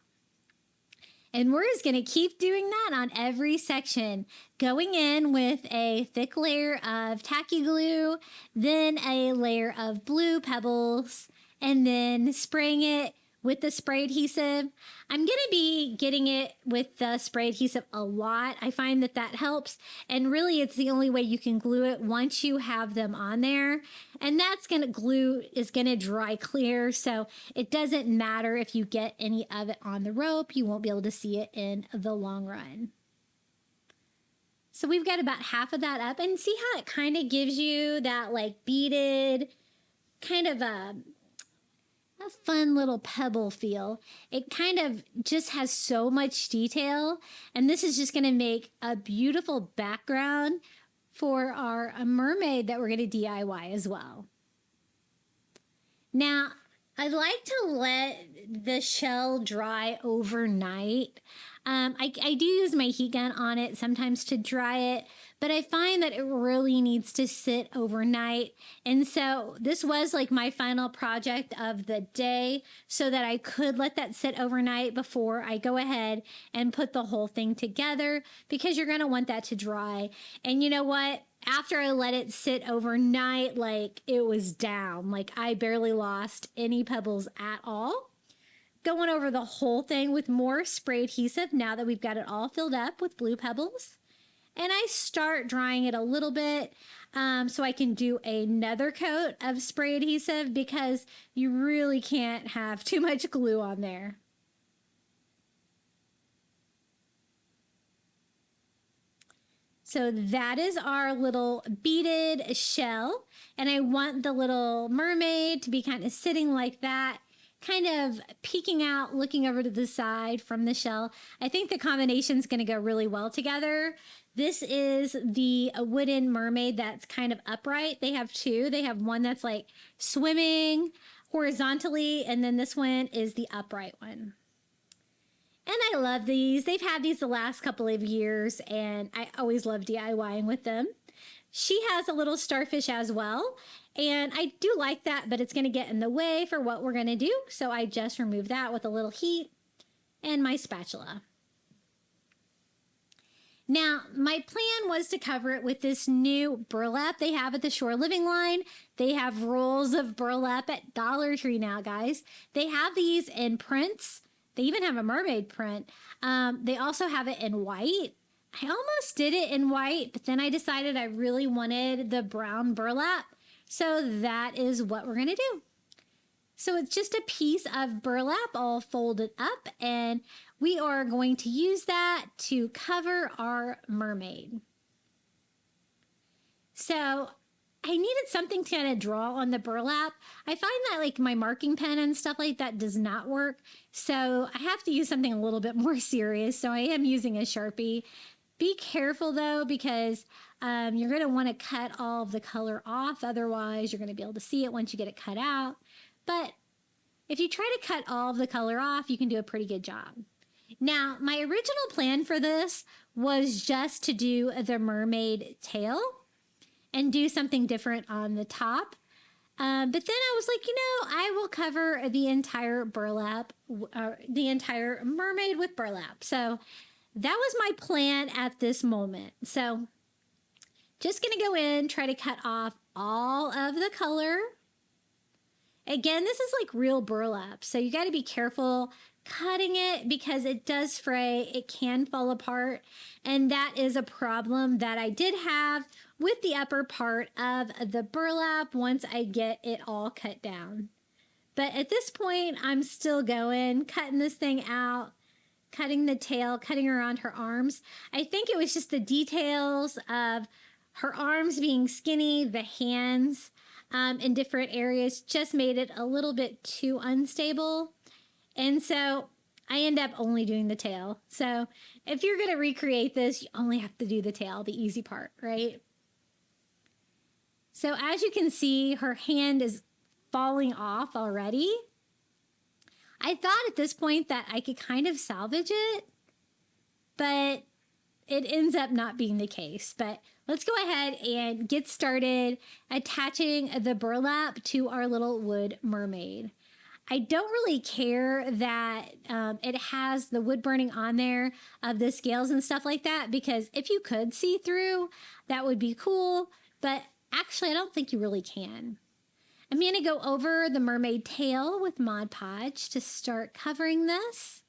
And we're just going to keep doing that on every section, going in with a thick layer of tacky glue, then a layer of blue pebbles, and then spraying it with the spray adhesive. I'm going to be getting it with the spray adhesive a lot. I find that that helps. And really, it's the only way you can glue it once you have them on there. And glue is going to dry clear. So it doesn't matter if you get any of it on the rope. You won't be able to see it in the long run. So we've got about half of that up. And see how it kind of gives you that like beaded kind of a fun little pebble feel. It kind of just has so much detail, and this is just going to make a beautiful background for our mermaid that we're going to DIY as well. Now, I like to let the shell dry overnight. I do use my heat gun on it sometimes to dry it, but I find that it really needs to sit overnight. And so this was like my final project of the day so that I could let that sit overnight before I go ahead and put the whole thing together, because you're going to want that to dry. And you know what? After I let it sit overnight, like it was down, like I barely lost any pebbles at all. Going over the whole thing with more spray adhesive now that we've got it all filled up with blue pebbles. And I start drying it a little bit so I can do another coat of spray adhesive, because you really can't have too much glue on there. So that is our little beaded shell. And I want the little mermaid to be kind of sitting like that, kind of peeking out, looking over to the side from the shell. I think the combination is going to go really well together. This is the wooden mermaid that's kind of upright. They have two. They have one that's like swimming horizontally, and then this one is the upright one. And I love these. They've had these the last couple of years, and I always love DIYing with them. She has a little starfish as well, and I do like that, but it's going to get in the way for what we're going to do. So I just removed that with a little heat and my spatula. Now, my plan was to cover it with this new burlap they have at the Shore Living line. They have rolls of burlap at Dollar Tree now, guys. They have these in prints. They even have a mermaid print. They also have it in white. I almost did it in white, but then I decided I really wanted the brown burlap. So that is what we're going to do. So it's just a piece of burlap all folded up, and we are going to use that to cover our mermaid. So I needed something to kind of draw on the burlap. I find that like my marking pen and stuff like that does not work. So I have to use something a little bit more serious. So I am using a Sharpie. Be careful though, because you're going to want to cut all of the color off. Otherwise, you're going to be able to see it once you get it cut out. But if you try to cut all of the color off, you can do a pretty good job. Now, my original plan for this was just to do the mermaid tail and do something different on the top. But then I was like, I will cover the entire burlap, the entire mermaid with burlap. So that was my plan at this moment. So just going to go in, try to cut off all of the color. Again, this is like real burlap, so you got to be careful cutting it because it does fray. It can fall apart, and that is a problem that I did have with the upper part of the burlap once I get it all cut down. But at this point, I'm still going, cutting this thing out, cutting the tail, cutting around her arms. I think it was just the details of her arms being skinny, the hands in different areas just made it a little bit too unstable. And so I end up only doing the tail. So if you're going to recreate this, you only have to do the tail, the easy part, right? So as you can see, her hand is falling off already. I thought at this point that I could kind of salvage it, but it ends up not being the case. But let's go ahead and get started attaching the burlap to our little wood mermaid. I don't really care that it has the wood burning on there of the scales and stuff like that, because if you could see through, that would be cool. But actually, I don't think you really can. I'm going to go over the mermaid tail with Mod Podge to start covering this.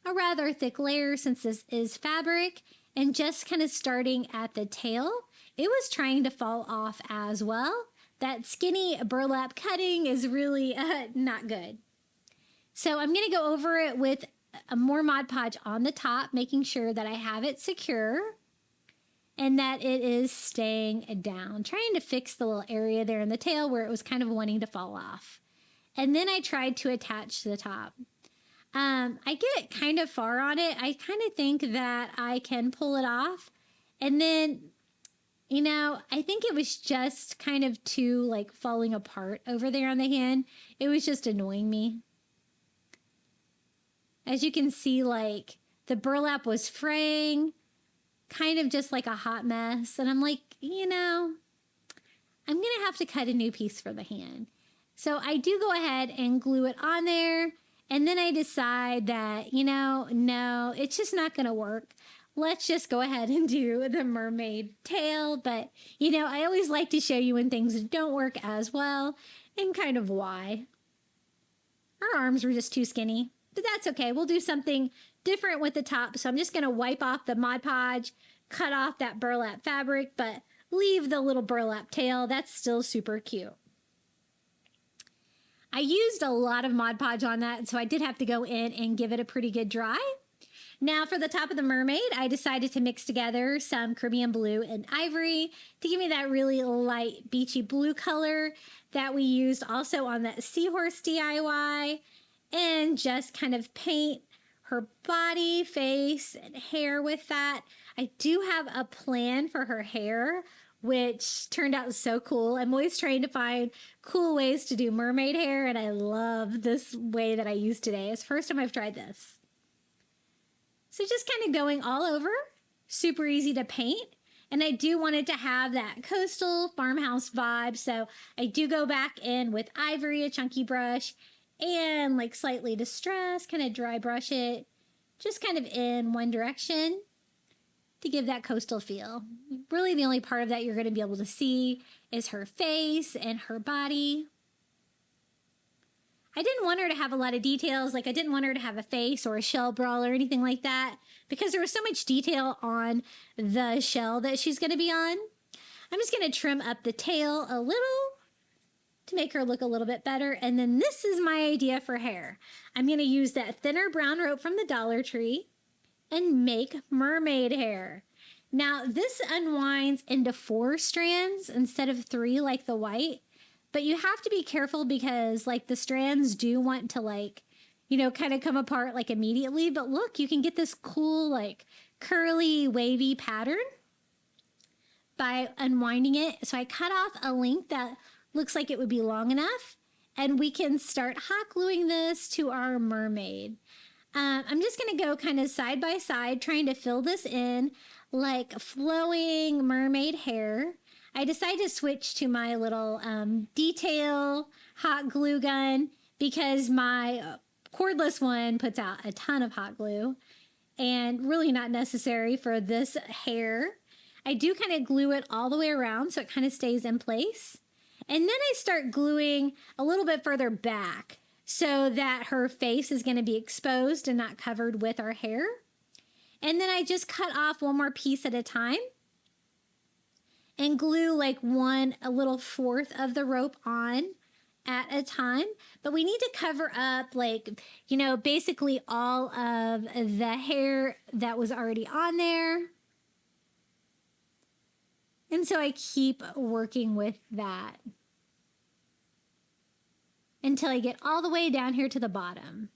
A rather thick layer since this is fabric, and just kind of starting at the tail. It was trying to fall off as well. That skinny burlap cutting is really not good. So I'm going to go over it with a more Mod Podge on the top, making sure that I have it secure and that it is staying down. Trying to fix the little area there in the tail where it was kind of wanting to fall off. And then I tried to attach the top. I get kind of far on it. I kind of think that I can pull it off. And then, you know, I think it was just kind of too like falling apart over there on the hand. It was just annoying me. As you can see, like the burlap was fraying, kind of just like a hot mess. And I'm like, you know, I'm going to have to cut a new piece for the hand. So I do go ahead and glue it on there. And then I decide that, you know, no, it's just not going to work. Let's just go ahead and do the mermaid tail. But, you know, I always like to show you when things don't work as well and kind of why. Her arms were just too skinny, but that's okay. We'll do something different with the top. So I'm just going to wipe off the Mod Podge, cut off that burlap fabric, but leave the little burlap tail. That's still super cute. I used a lot of Mod Podge on that, so I did have to go in and give it a pretty good dry. Now for the top of the mermaid, I decided to mix together some Caribbean blue and ivory to give me that really light beachy blue color that we used also on that seahorse DIY, and just kind of paint her body, face, and hair with that. I do have a plan for her hair, which turned out so cool. I'm always trying to find cool ways to do mermaid hair, and I love this way that I used today. It's the first time I've tried this. So just kind of going all over, super easy to paint. And I do want it to have that coastal farmhouse vibe, so I do go back in with ivory, a chunky brush, and like slightly distressed, kind of dry brush it, just kind of in one direction, to give that coastal feel. Really the only part of that you're going to be able to see is her face and her body. I didn't want her to have a lot of details, like I didn't want her to have a face or a shell brawl or anything like that, because there was so much detail on the shell that she's going to be on. I'm just going to trim up the tail a little to make her look a little bit better. And then this is my idea for hair. I'm going to use that thinner brown rope from the Dollar Tree and make mermaid hair. Now this unwinds into 4 strands instead of 3 like the white, but you have to be careful because like the strands do want to like, you know, kind of come apart like immediately. But look, you can get this cool like curly wavy pattern by unwinding it. So I cut off a length that looks like it would be long enough, and we can start hot gluing this to our mermaid. I'm just going to go kind of side by side, trying to fill this in like flowing mermaid hair. I decided to switch to my little detail hot glue gun because my cordless one puts out a ton of hot glue and really not necessary for this hair. I do kind of glue it all the way around so it kind of stays in place. And then I start gluing a little bit further back so that her face is going to be exposed and not covered with our hair. And then I just cut off one more piece at a time and glue like a little fourth of the rope on at a time, but we need to cover up, like, you know, basically all of the hair that was already on there. And so I keep working with that until I get all the way down here to the bottom.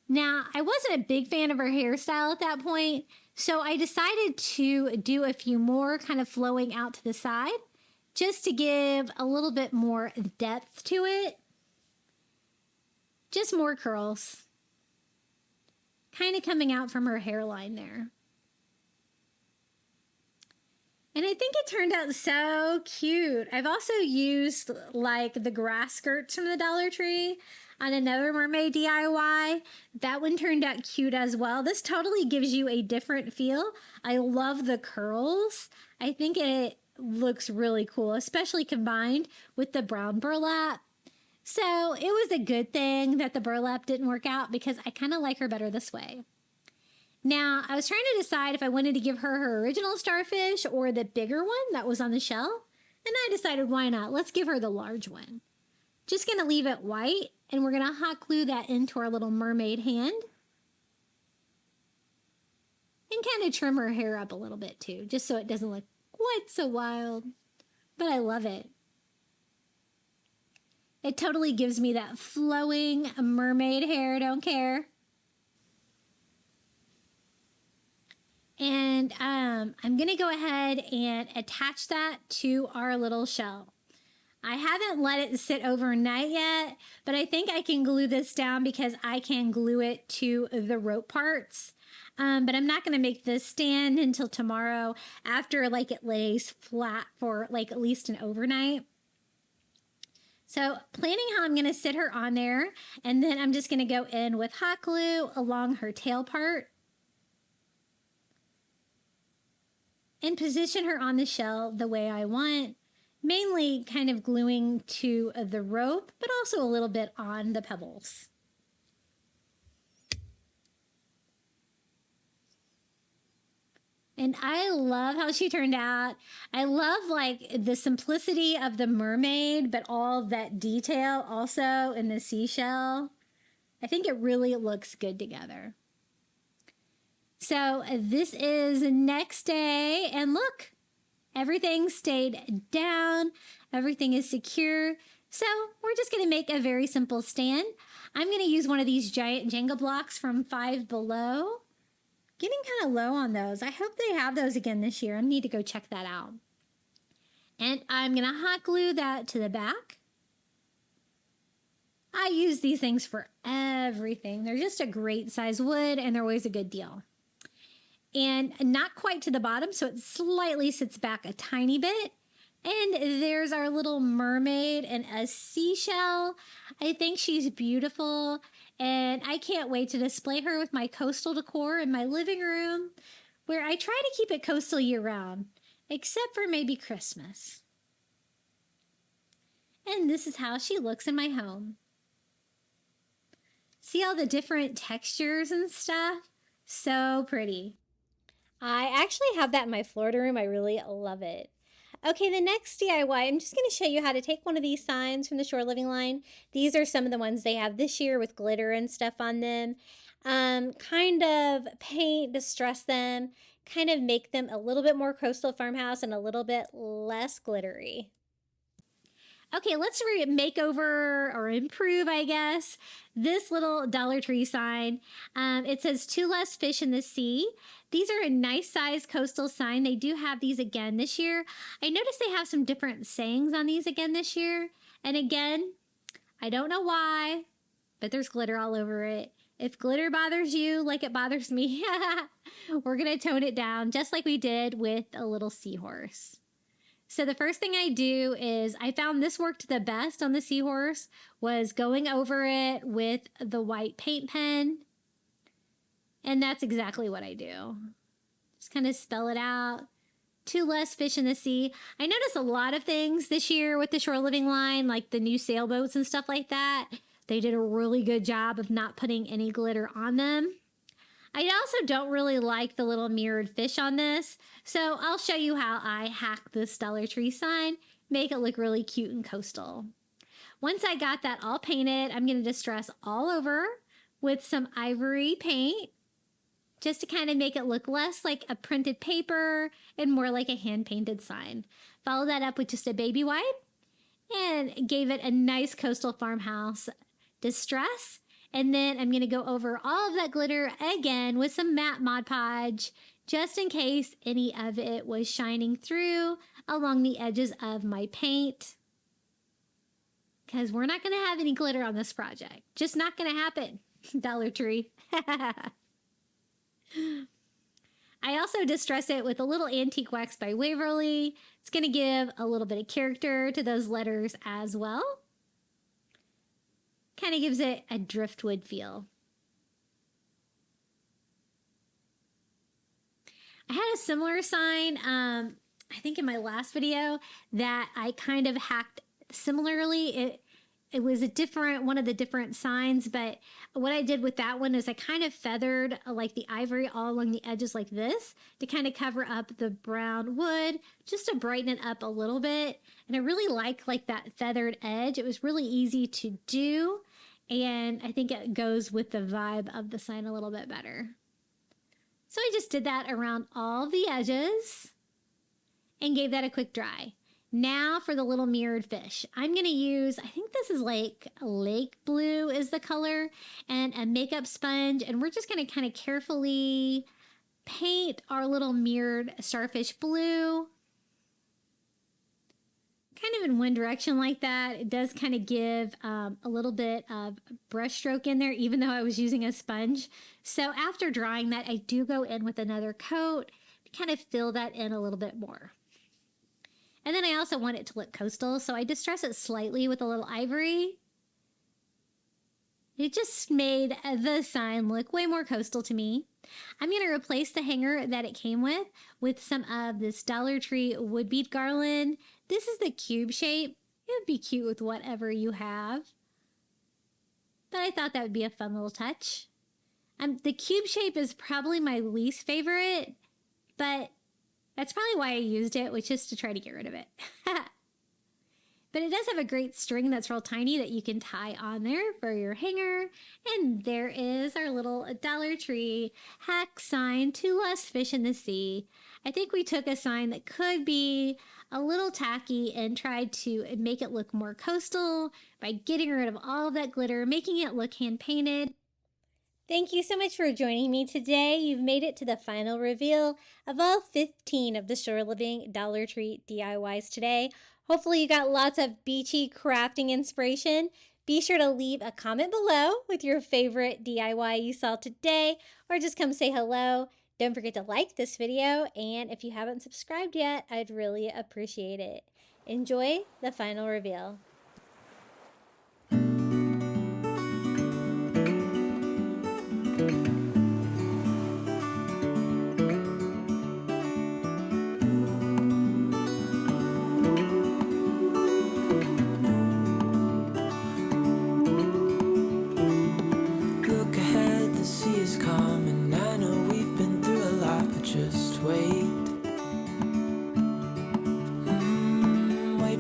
Now, I wasn't a big fan of her hairstyle at that point, so I decided to do a few more kind of flowing out to the side just to give a little bit more depth to it. Just more curls. Kind of coming out from her hairline there. And I think it turned out so cute. I've also used like the grass skirts from the Dollar Tree on another mermaid DIY. That one turned out cute as well. This totally gives you a different feel. I love the curls. I think it looks really cool, especially combined with the brown burlap. So it was a good thing that the burlap didn't work out because I kind of like her better this way. Now, I was trying to decide if I wanted to give her her original starfish or the bigger one that was on the shell. And I decided, why not? Let's give her the large one. Just going to leave it white, and we're going to hot glue that into our little mermaid hand. And kind of trim her hair up a little bit too, just so it doesn't look quite so wild. But I love it. It totally gives me that flowing mermaid hair, don't care. And I'm going to go ahead and attach that to our little shell. I haven't let it sit overnight yet, but I think I can glue this down because I can glue it to the rope parts. But I'm not going to make this stand until tomorrow after like it lays flat for like at least an overnight. So planning how I'm going to sit her on there, and then I'm just going to go in with hot glue along her tail part. And position her on the shell the way I want, mainly kind of gluing to the rope, but also a little bit on the pebbles. And I love how she turned out. I love like the simplicity of the mermaid, but all that detail also in the seashell. I think it really looks good together. So this is next day, and look, everything stayed down, everything is secure. So we're just going to make a very simple stand. I'm going to use one of these giant Jenga blocks from Five Below. Getting kind of low on those. I hope they have those again this year. I need to go check that out. And I'm going to hot glue that to the back. I use these things for everything. They're just a great size wood, and they're always a good deal. And not quite to the bottom, so it slightly sits back a tiny bit. And there's our little mermaid and a seashell. I think she's beautiful, and I can't wait to display her with my coastal decor in my living room, where I try to keep it coastal year-round, except for maybe Christmas. And this is how she looks in my home. See all the different textures and stuff? So pretty. I actually have that in my Florida room. I really love it. Okay, the next DIY, I'm just going to show you how to take one of these signs from the Shore Living line. These are some of the ones they have this year with glitter and stuff on them. Kind of paint, distress them, kind of make them a little bit more coastal farmhouse and a little bit less glittery. Okay, let's make over or improve, I guess, this little Dollar Tree sign. It says 2 less fish in the sea. These are a nice size coastal sign. They do have these again this year. I noticed they have some different sayings on these again this year. And again, I don't know why, but there's glitter all over it. If glitter bothers you like it bothers me, we're going to tone it down just like we did with a little seahorse. So the first thing I do is, I found this worked the best on the seahorse, was going over it with the white paint pen. And that's exactly what I do. Just kind of spell it out. 2 less fish in the sea. I noticed a lot of things this year with the Shore Living line, like the new sailboats and stuff like that. They did a really good job of not putting any glitter on them. I also don't really like the little mirrored fish on this, so I'll show you how I hack this Dollar Tree sign, make it look really cute and coastal. Once I got that all painted, I'm going to distress all over with some ivory paint just to kind of make it look less like a printed paper and more like a hand-painted sign. Follow that up with just a baby wipe and gave it a nice coastal farmhouse distress. And then I'm going to go over all of that glitter again with some matte Mod Podge, just in case any of it was shining through along the edges of my paint. Because we're not going to have any glitter on this project. Just not going to happen. Dollar Tree. I also distress it with a little antique wax by Waverly. It's going to give a little bit of character to those letters as well. Kind of gives it a driftwood feel. I had a similar sign, I think in my last video, that I kind of hacked similarly. It was one of the different signs, but what I did with that one is I kind of feathered like the ivory all along the edges like this to kind of cover up the brown wood, just to brighten it up a little bit. And I really like that feathered edge. It was really easy to do, and I think it goes with the vibe of the sign a little bit better. So I just did that around all the edges and gave that a quick dry. Now for the little mirrored fish. I'm going to use, I think this is like lake blue is the color, and a makeup sponge. And we're just going to kind of carefully paint our little mirrored starfish blue. Kind of in one direction like that. It does kind of give a little bit of brush stroke in there, even though I was using a sponge. So after drying that, I do go in with another coat to kind of fill that in a little bit more. And then I also want it to look coastal, so I distress it slightly with a little ivory. It just made the sign look way more coastal to me. I'm going to replace the hanger that it came with some of this Dollar Tree wood bead garland. This is the cube shape. It would be cute with whatever you have. But I thought that would be a fun little touch. The cube shape is probably my least favorite, but that's probably why I used it, was just to try to get rid of it. But it does have a great string that's real tiny that you can tie on there for your hanger. And there is our little Dollar Tree hack sign to less fish in the sea. I think we took a sign that could be a little tacky and tried to make it look more coastal by getting rid of all of that glitter, making it look hand-painted. Thank you so much for joining me today. You've made it to the final reveal of all 15 of the Shore Living Dollar Tree DIYs today. Hopefully you got lots of beachy crafting inspiration. Be sure to leave a comment below with your favorite DIY you saw today, or just come say hello. Don't forget to like this video, and if you haven't subscribed yet, I'd really appreciate it. Enjoy the final reveal.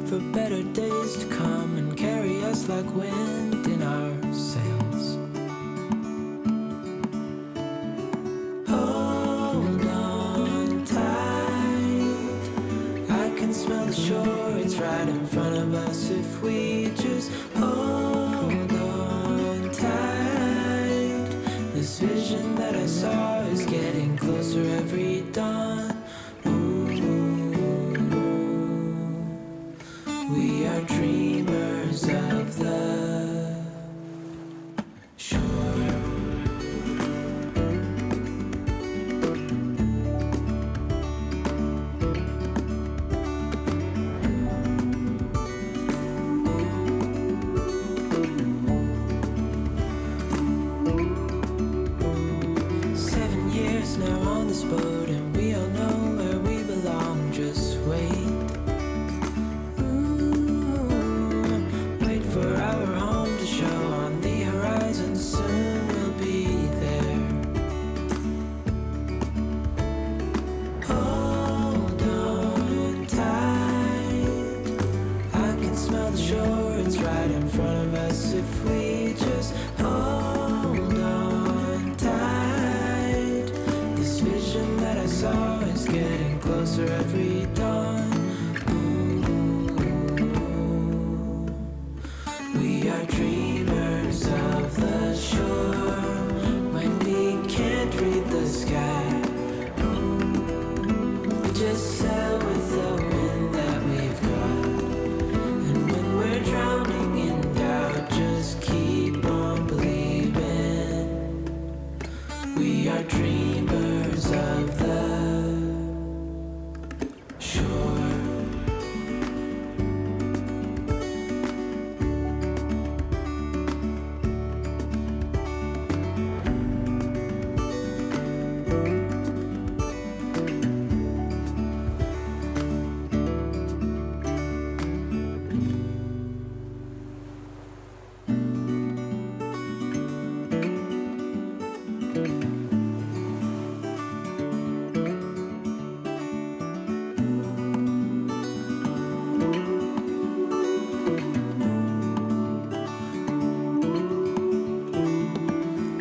For better days to come and carry us like wind in our sails. Hold on tight, I can smell the shore, it's right in front of us if we just hold on tight. This vision that I saw is getting closer every dawn. We are dreamers of the shore. Seven years now on this boat, and we all know where we belong. Just wait. For our home to show on the horizon, soon we'll be there. Hold on tight, I can smell the shore, it's right in front of us. We are dreamers of the shore.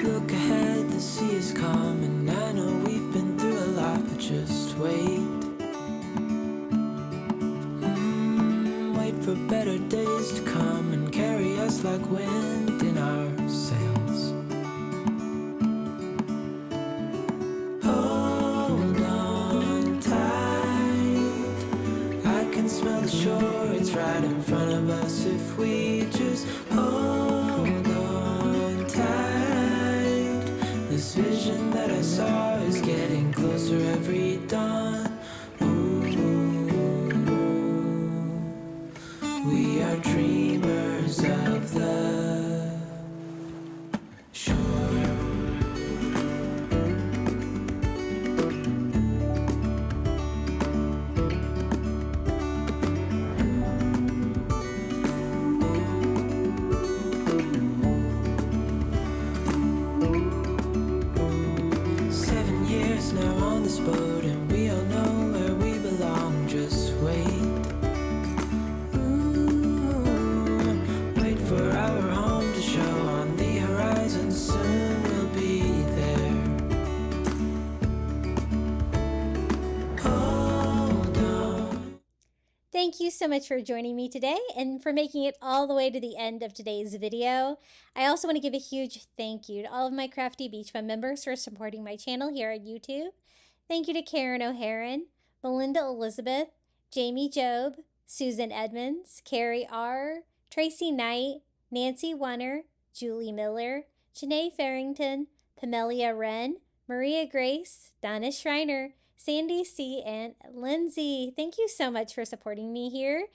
Look ahead, the sea is calm, and I know we've been through a lot, but just wait. Wait for better days to come and carry us like wind in our sails. Hold on tight, I can smell the shore, it's right in front of us if we just hold on tight. This vision that I saw is getting closer every dawn. We are dreamers of the shore. 7 years now on this boat, and we all know where we belong. Just wait. Wait for our home to show on the horizon. Soon we'll be there. Hold on. Thank you so much for joining me today and for making it all the way to the end of today's video. I also want to give a huge thank you to all of my Crafty Beach Fun members for supporting my channel here on YouTube. Thank you to Karen O'Haron, Melinda Elizabeth, Jamie Job, Susan Edmonds, Carrie R., Tracy Knight, Nancy Wunner, Julie Miller, Janae Farrington, Pamelia Wren, Maria Grace, Donna Schreiner, Sandy C., and Lindsay. Thank you so much for supporting me here.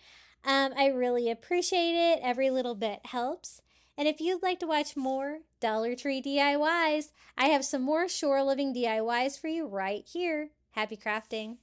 I really appreciate it. Every little bit helps. And if you'd like to watch more Dollar Tree DIYs, I have some more shore living DIYs for you right here. Happy crafting!